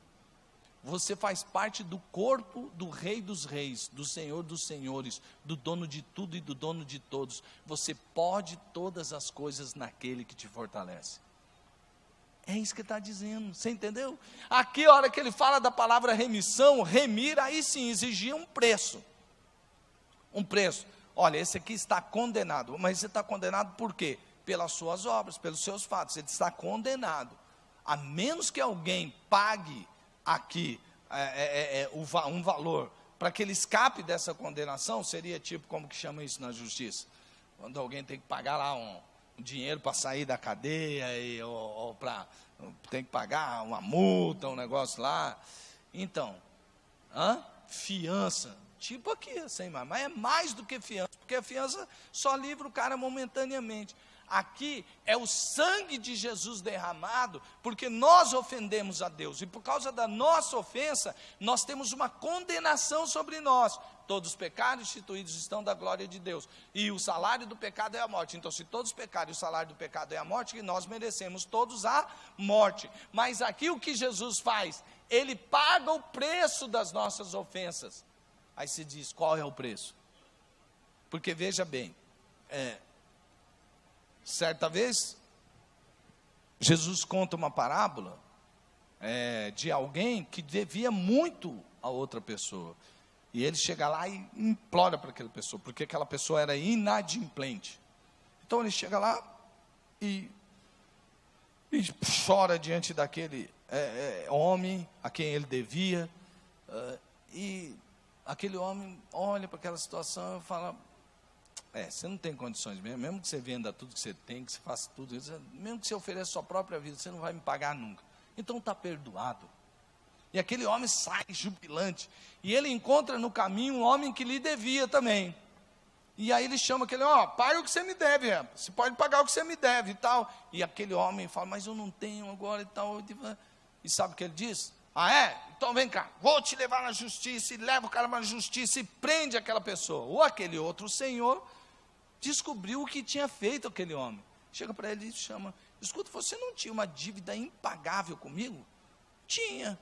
Você faz parte do corpo do Rei dos Reis, do Senhor dos Senhores, do dono de tudo e do dono de todos. Você pode todas as coisas naquele que te fortalece. É isso que ele está dizendo, você entendeu? Aqui, a hora que ele fala da palavra remissão, remir, aí sim, exigia um preço. Um preço. Olha, esse aqui está condenado. Mas você está condenado por quê? Pelas suas obras, pelos seus fatos. Ele está condenado. A menos que alguém pague aqui um valor para que ele escape dessa condenação, seria tipo, como que chama isso na justiça? Quando alguém tem que pagar lá um dinheiro para sair da cadeia, ou tem que pagar uma multa, um negócio lá. Então, fiança, tipo aqui, assim, mas é mais do que fiança, porque a fiança só livra o cara momentaneamente. Aqui é o sangue de Jesus derramado, porque nós ofendemos a Deus, e por causa da nossa ofensa, nós temos uma condenação sobre nós. Todos os pecados instituídos estão da glória de Deus, e o salário do pecado é a morte. Então, se todos pecarem, o salário do pecado é a morte, que nós merecemos todos a morte. Mas aqui o que Jesus faz? Ele paga o preço das nossas ofensas. Aí se diz: qual é o preço? Porque veja bem, certa vez, Jesus conta uma parábola de alguém que devia muito a outra pessoa. E ele chega lá e implora para aquela pessoa, porque aquela pessoa era inadimplente. Então ele chega lá e chora diante daquele homem a quem ele devia. E aquele homem olha para aquela situação e fala: você não tem condições mesmo que você venda tudo que você tem, que você faça tudo isso, mesmo que você ofereça a sua própria vida, você não vai me pagar nunca. Então está perdoado. E aquele homem sai jubilante, e ele encontra no caminho um homem que lhe devia também. E aí ele chama aquele: paga o que você me deve, você pode pagar o que você me deve e tal. E aquele homem fala: mas eu não tenho agora e tal. E sabe o que ele diz? Então vem cá, vou te levar na justiça. E leva o cara para a justiça e prende aquela pessoa. Ou aquele outro senhor descobriu o que tinha feito aquele homem. Chega para ele e chama: escuta, você não tinha uma dívida impagável comigo? Tinha.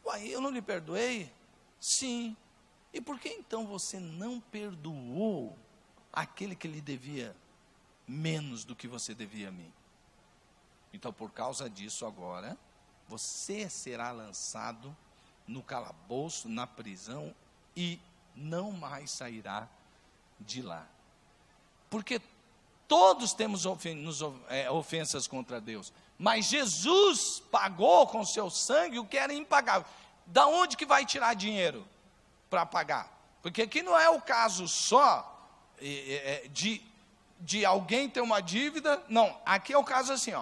Uai, eu não lhe perdoei? Sim. E por que então você não perdoou aquele que lhe devia menos do que você devia a mim? Então, por causa disso, agora você será lançado no calabouço, na prisão, e não mais sairá de lá. Porque todos temos ofensas contra Deus, mas Jesus pagou com seu sangue o que era impagável. Da onde que vai tirar dinheiro para pagar? Porque aqui não é o caso só de alguém ter uma dívida. Não, aqui é o caso assim,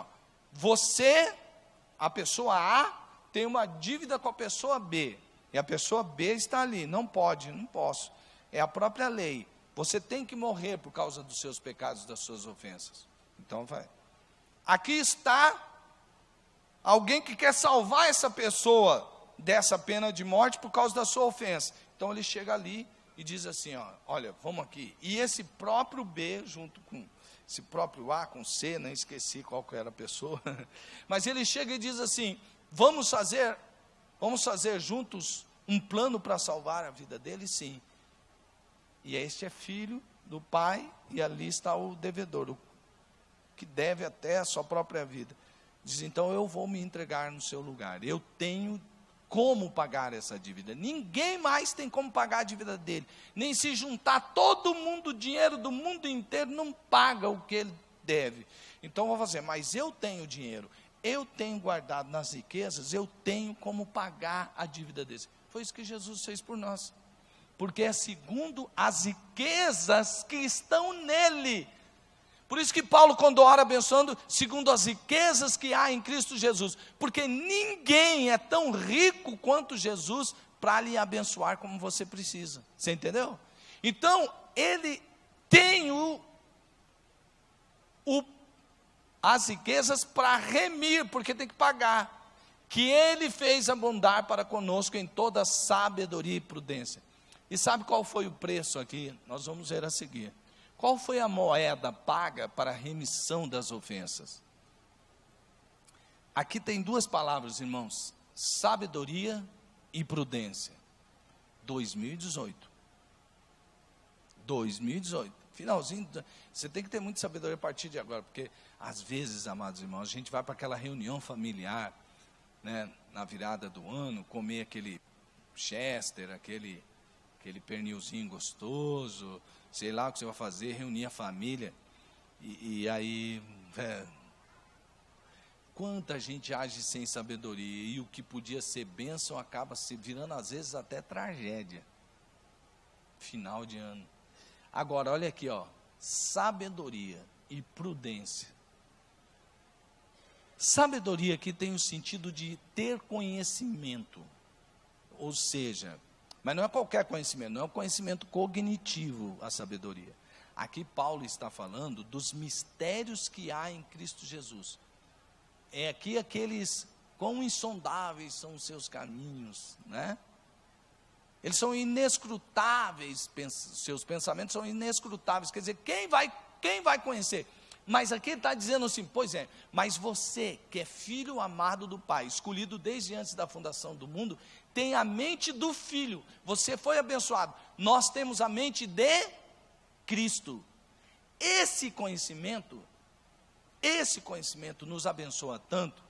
você, a pessoa A, tem uma dívida com a pessoa B, e a pessoa B está ali: não posso, é a própria lei. Você tem que morrer por causa dos seus pecados, das suas ofensas. Então vai. Aqui está alguém que quer salvar essa pessoa dessa pena de morte por causa da sua ofensa. Então ele chega ali e diz assim, ó, olha, vamos aqui. E esse próprio B, junto com esse próprio A, com C, nem esqueci qual que era a pessoa, mas ele chega e diz assim, vamos fazer juntos um plano para salvar a vida dele? Sim. E este é filho do pai, e ali está o devedor, o que deve até a sua própria vida. Diz, então eu vou me entregar no seu lugar, eu tenho como pagar essa dívida. Ninguém mais tem como pagar a dívida dele, nem se juntar todo mundo, o dinheiro do mundo inteiro não paga o que ele deve. Então eu vou fazer, mas eu tenho dinheiro, eu tenho guardado nas riquezas, eu tenho como pagar a dívida dele. Foi isso que Jesus fez por nós, porque é segundo as riquezas que estão nele. Por isso que Paulo, quando ora abençoando, segundo as riquezas que há em Cristo Jesus, porque ninguém é tão rico quanto Jesus para lhe abençoar como você precisa. Você entendeu? Então, ele tem as riquezas para remir, porque tem que pagar, que ele fez abundar para conosco em toda sabedoria e prudência. E sabe qual foi o preço aqui? Nós vamos ver a seguir. Qual foi a moeda paga para a remissão das ofensas? Aqui tem duas palavras, irmãos, sabedoria e prudência. 2018, finalzinho, você tem que ter muita sabedoria a partir de agora, porque às vezes, amados irmãos, a gente vai para aquela reunião familiar, né, na virada do ano, comer aquele chester, aquele pernilzinho gostoso, sei lá o que você vai fazer, reunir a família, e aí, quanta gente age sem sabedoria, e o que podia ser bênção acaba se virando às vezes até tragédia, final de ano. Agora, olha aqui, ó, sabedoria e prudência. Sabedoria aqui tem o sentido de ter conhecimento, ou seja, mas não é qualquer conhecimento, não é um conhecimento cognitivo a sabedoria. Aqui Paulo está falando dos mistérios que há em Cristo Jesus. É aqui aqueles, quão insondáveis são os seus caminhos, né? Eles são inescrutáveis, seus pensamentos são inescrutáveis, quer dizer, quem vai conhecer? Mas aqui ele está dizendo assim, pois é, mas você que é filho amado do Pai, escolhido desde antes da fundação do mundo, tem a mente do Filho, você foi abençoado, nós temos a mente de Cristo. Esse conhecimento nos abençoa tanto,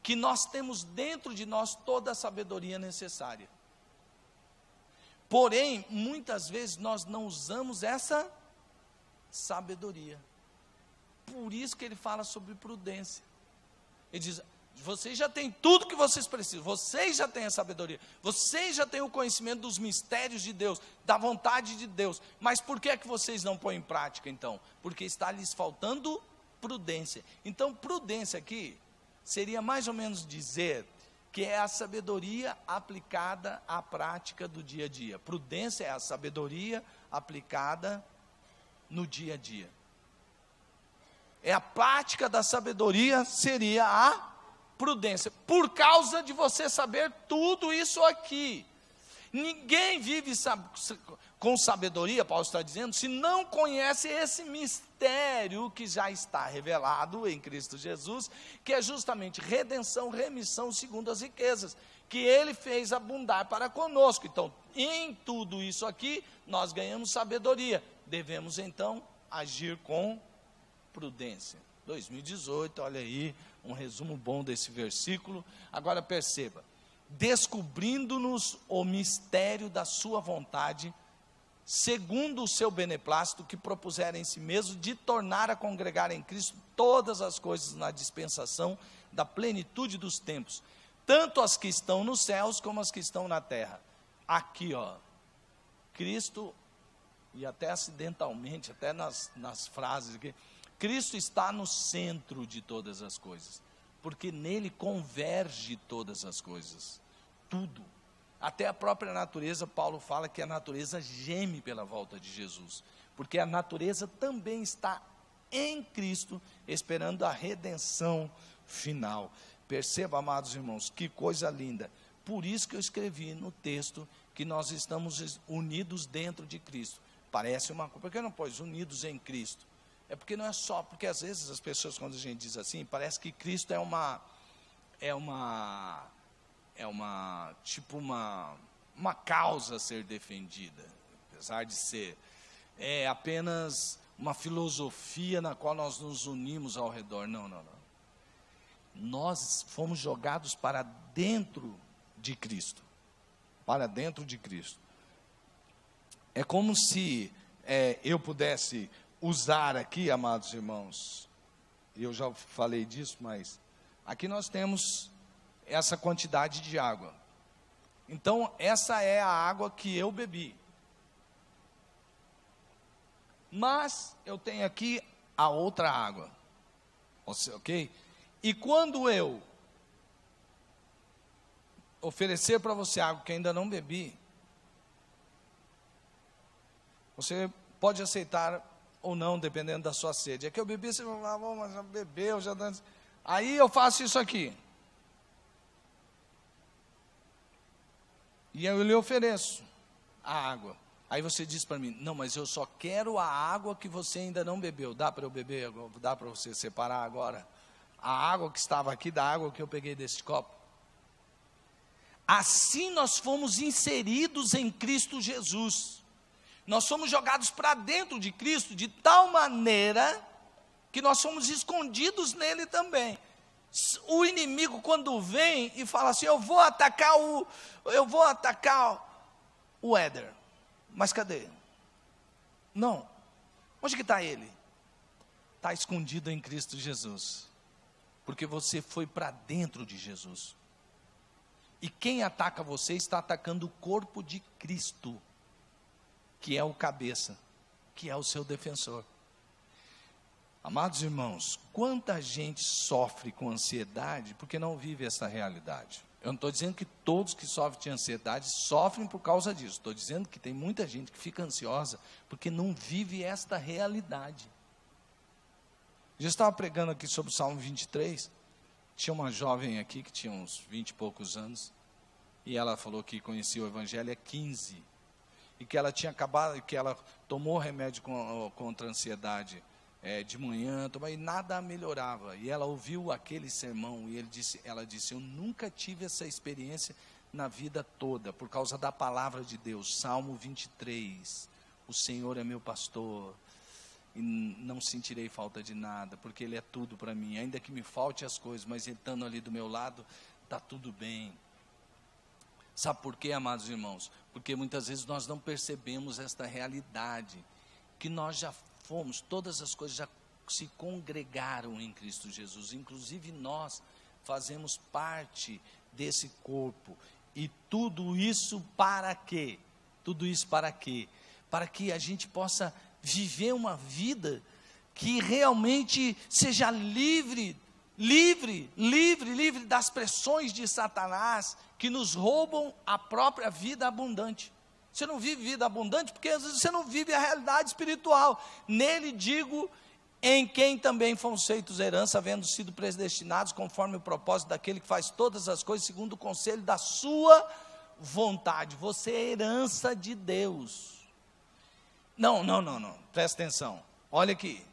que nós temos dentro de nós toda a sabedoria necessária. Porém, muitas vezes nós não usamos essa sabedoria. Por isso que ele fala sobre prudência. Ele diz, vocês já têm tudo que vocês precisam, vocês já têm a sabedoria, vocês já têm o conhecimento dos mistérios de Deus, da vontade de Deus, mas por que é que vocês não põem em prática então? Porque está lhes faltando prudência. Então prudência aqui seria mais ou menos dizer que é a sabedoria aplicada à prática do dia a dia. Prudência é a sabedoria aplicada no dia a dia. É a prática da sabedoria, seria a prudência, por causa de você saber tudo isso aqui. Ninguém vive com sabedoria, Paulo está dizendo, se não conhece esse mistério que já está revelado em Cristo Jesus, que é justamente redenção, remissão segundo as riquezas, que ele fez abundar para conosco. Então, em tudo isso aqui, nós ganhamos sabedoria, devemos então agir com prudência. 2018, olha aí, um resumo bom desse versículo. Agora perceba, descobrindo-nos o mistério da sua vontade, segundo o seu beneplácito, que propuseram em si mesmo, de tornar a congregar em Cristo todas as coisas na dispensação da plenitude dos tempos, tanto as que estão nos céus, como as que estão na terra. Aqui, ó, Cristo, e até acidentalmente, até nas frases aqui, Cristo está no centro de todas as coisas, porque nele converge todas as coisas, tudo, até a própria natureza. Paulo fala que a natureza geme pela volta de Jesus, porque a natureza também está em Cristo, esperando a redenção final. Perceba, amados irmãos, que coisa linda, Por isso que eu escrevi no texto que nós estamos unidos dentro de Cristo. Parece uma coisa, por que não pôs unidos em Cristo? É porque não é só, porque às vezes as pessoas, quando a gente diz assim, parece que Cristo é uma causa a ser defendida, apesar de ser, apenas uma filosofia na qual nós nos unimos ao redor. Não. Nós fomos jogados para dentro de Cristo, para dentro de Cristo. É como se eu pudesse usar aqui, amados irmãos, eu já falei disso, mas aqui nós temos essa quantidade de água. Então, essa é a água que eu bebi. Mas eu tenho aqui a outra água. Ok? E quando eu oferecer para você água que ainda não bebi, você pode aceitar ou não, dependendo da sua sede. É que eu bebi, você vai falar, mas já bebeu, já... Aí eu faço isso aqui. E eu lhe ofereço a água. Aí você diz para mim, não, mas eu só quero a água que você ainda não bebeu. Dá para eu beber? Dá para você separar agora a água que estava aqui da água que eu peguei desse copo? Assim nós fomos inseridos em Cristo Jesus. Nós somos jogados para dentro de Cristo de tal maneira que nós somos escondidos nele também. O inimigo, quando vem e fala assim, eu vou atacar o Éder. Mas cadê? Não. Onde que está ele? Está escondido em Cristo Jesus. Porque você foi para dentro de Jesus. E quem ataca você está atacando o corpo de Cristo, que é o cabeça, que é o seu defensor. Amados irmãos, quanta gente sofre com ansiedade porque não vive essa realidade. Eu não estou dizendo que todos que sofrem de ansiedade sofrem por causa disso. Estou dizendo que tem muita gente que fica ansiosa porque não vive esta realidade. Já estava pregando aqui sobre o Salmo 23. Tinha uma jovem aqui que tinha uns 20 e poucos anos. E ela falou que conhecia o Evangelho há 15. E que ela tinha acabado, que ela tomou remédio contra a ansiedade de manhã, e nada melhorava. E ela ouviu aquele sermão e ela disse, eu nunca tive essa experiência na vida toda, por causa da palavra de Deus. Salmo 23, o Senhor é meu pastor, e não sentirei falta de nada, porque Ele é tudo para mim, ainda que me falte as coisas, mas estando ali do meu lado, está tudo bem. Sabe por quê, amados irmãos? Porque muitas vezes nós não percebemos esta realidade, que nós já fomos, todas as coisas já se congregaram em Cristo Jesus, inclusive nós fazemos parte desse corpo, e tudo isso para quê? Tudo isso para quê? Para que a gente possa viver uma vida que realmente seja livre das pressões de Satanás, que nos roubam a própria vida abundante. Você não vive vida abundante porque às vezes você não vive a realidade espiritual. Nele digo, em quem também fomos feitos herança, havendo sido predestinados conforme o propósito daquele que faz todas as coisas segundo o conselho da sua vontade. Você é herança de Deus. Não, presta atenção, olha aqui.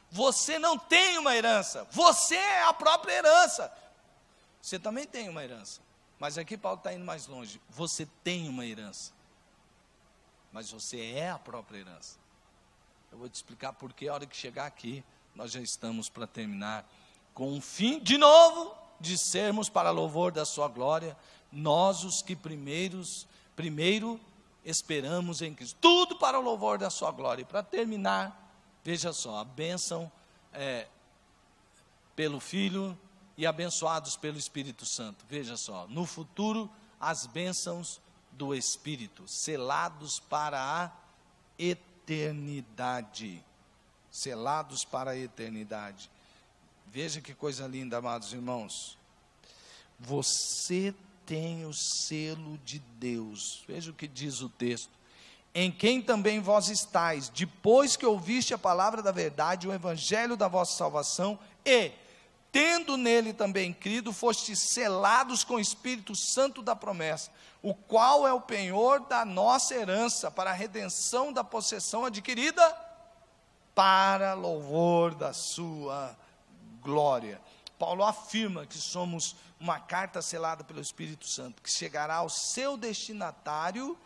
Você não tem uma herança, você é a própria herança. Você também tem uma herança, mas aqui Paulo está indo mais longe. Você tem uma herança, mas você é a própria herança. Eu vou te explicar porque a hora que chegar aqui, nós já estamos para terminar, com o fim, de novo, de sermos para louvor da sua glória, nós os que primeiro esperamos em Cristo, tudo para o louvor da sua glória. E para terminar, veja só, a bênção pelo Filho e abençoados pelo Espírito Santo. Veja só, no futuro, as bênçãos do Espírito, selados para a eternidade. Selados para a eternidade. Veja que coisa linda, amados irmãos. Você tem o selo de Deus. Veja o que diz o texto. Em quem também vós estáis, depois que ouviste a palavra da verdade, o evangelho da vossa salvação, e tendo nele também crido, fostes selados com o Espírito Santo da promessa, o qual é o penhor da nossa herança, para a redenção da possessão adquirida, para louvor da sua glória. Paulo afirma que somos uma carta selada pelo Espírito Santo, que chegará ao seu destinatário,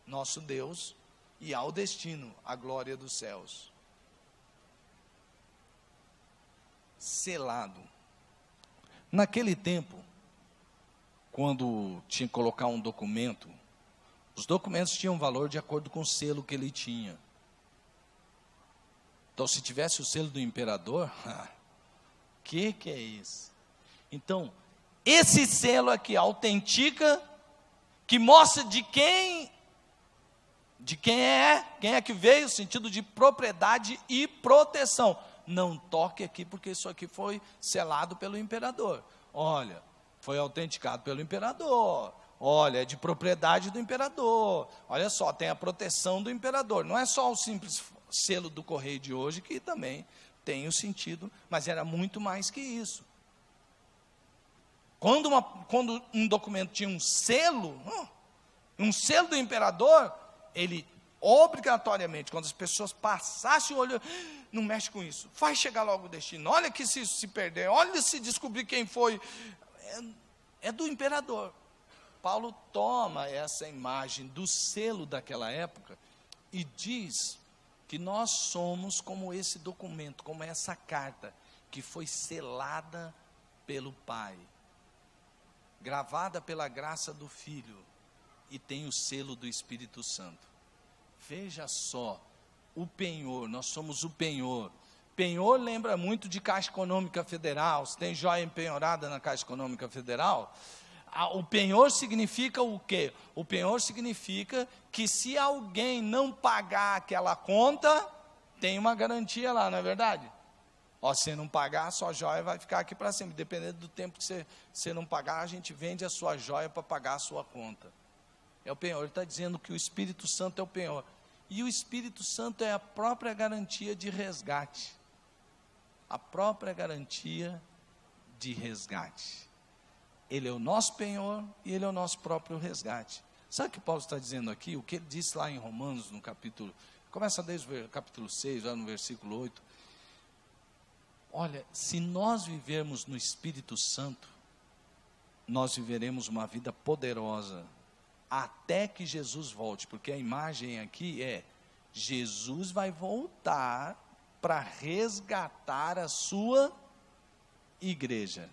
nosso Deus, e ao destino, a glória dos céus. Selado. Naquele tempo, quando tinha que colocar um documento, os documentos tinham valor de acordo com o selo que ele tinha. Então, se tivesse o selo do imperador, que é isso? Então, esse selo aqui autentica, que mostra de quem é que veio, sentido de propriedade e proteção. Não toque aqui, porque isso aqui foi selado pelo imperador. Olha, foi autenticado pelo imperador. Olha, é de propriedade do imperador. Olha só, tem a proteção do imperador. Não é só o simples selo do correio de hoje, que também tem o sentido, mas era muito mais que isso. Quando um documento tinha um selo do imperador, ele obrigatoriamente, quando as pessoas passassem o olho, não mexe com isso, faz chegar logo o destino, olha que se isso se perder, olha se descobrir quem foi, é do imperador. Paulo toma essa imagem do selo daquela época e diz que nós somos como esse documento, como essa carta, que foi selada pelo Pai, gravada pela graça do Filho, e tem o selo do Espírito Santo. Veja só, o penhor, nós somos o penhor. Penhor lembra muito de Caixa Econômica Federal. Se tem joia empenhorada na Caixa Econômica Federal, o penhor significa o quê? O penhor significa que se alguém não pagar aquela conta, tem uma garantia lá, não é verdade? Ó, se não pagar, a sua joia vai ficar aqui para sempre. Dependendo do tempo que você não pagar, a gente vende a sua joia para pagar a sua conta. É o penhor. Ele está dizendo que o Espírito Santo é o penhor. E o Espírito Santo é a própria garantia de resgate. A própria garantia de resgate. Ele é o nosso penhor e ele é o nosso próprio resgate. Sabe o que Paulo está dizendo aqui? O que ele disse lá em Romanos, no capítulo, começa desde o capítulo 6, lá no versículo 8. Olha, se nós vivermos no Espírito Santo, nós viveremos uma vida poderosa, até que Jesus volte, porque a imagem aqui é, Jesus vai voltar para resgatar a sua igreja.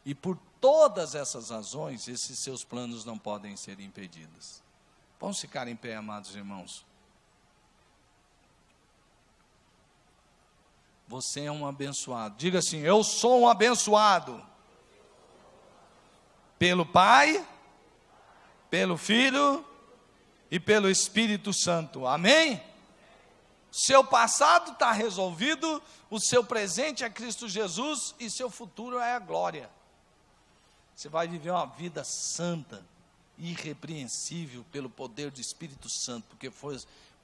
E por todas essas razões, esses seus planos não podem ser impedidos. Vamos ficar em pé, amados irmãos. Você é um abençoado. Diga assim, eu sou um abençoado. Pelo Pai, pelo Filho e pelo Espírito Santo. Amém? Seu passado está resolvido, o seu presente é Cristo Jesus e seu futuro é a glória. Você vai viver uma vida santa, irrepreensível pelo poder do Espírito Santo,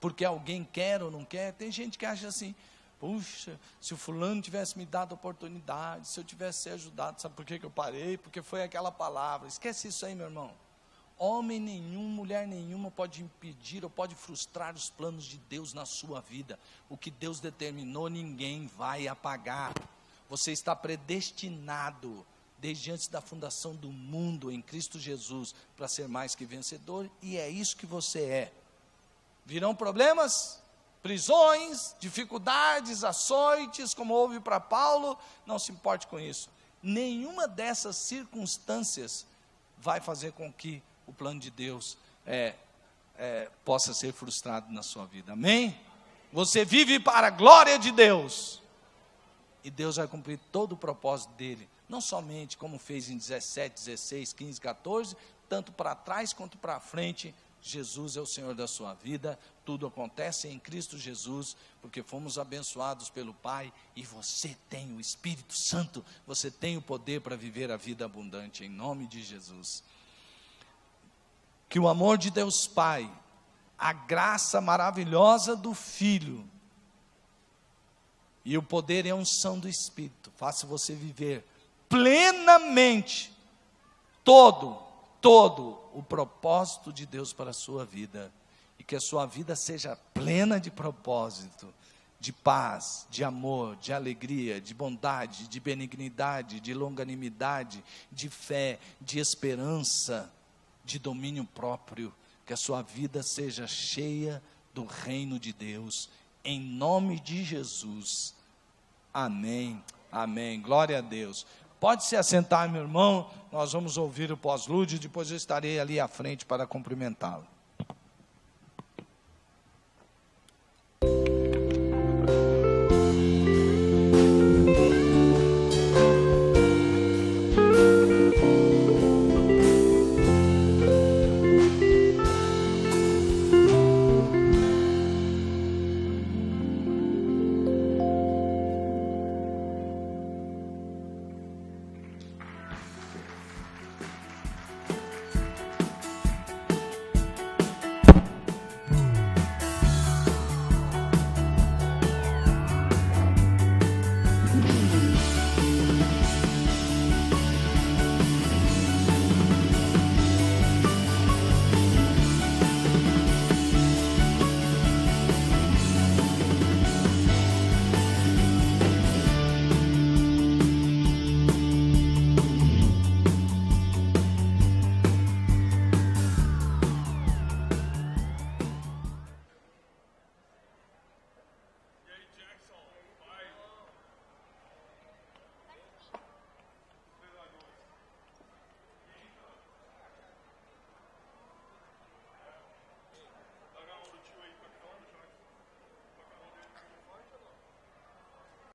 porque alguém quer ou não quer. Tem gente que acha assim, puxa, se o fulano tivesse me dado oportunidade, se eu tivesse sido ajudado, sabe por que eu parei? Porque foi aquela palavra. Esquece isso aí, meu irmão. Homem nenhum, mulher nenhuma pode impedir ou pode frustrar os planos de Deus na sua vida. O que Deus determinou, ninguém vai apagar. Você está predestinado desde antes da fundação do mundo em Cristo Jesus para ser mais que vencedor, e é isso que você é. Virão problemas, prisões, dificuldades, açoites, como houve para Paulo, não se importe com isso. Nenhuma dessas circunstâncias vai fazer com que o plano de Deus possa ser frustrado na sua vida. Amém? Você vive para a glória de Deus. E Deus vai cumprir todo o propósito dele. Não somente como fez em 17, 16, 15, 14, tanto para trás quanto para frente. Jesus é o Senhor da sua vida. Tudo acontece em Cristo Jesus, porque fomos abençoados pelo Pai. E você tem o Espírito Santo. Você tem o poder para viver a vida abundante, em nome de Jesus. Que o amor de Deus Pai, a graça maravilhosa do Filho E o poder e a unção do Espírito faça você viver plenamente todo o propósito de Deus para a sua vida. E que a sua vida seja plena de propósito, de paz, de amor, de alegria, de bondade, de benignidade, de longanimidade, de fé, de esperança, de domínio próprio. Que a sua vida seja cheia do reino de Deus, em nome de Jesus. Amém, amém, glória a Deus. Pode se assentar, meu irmão, nós vamos ouvir o pós-lúdio, depois eu estarei ali à frente para cumprimentá-lo.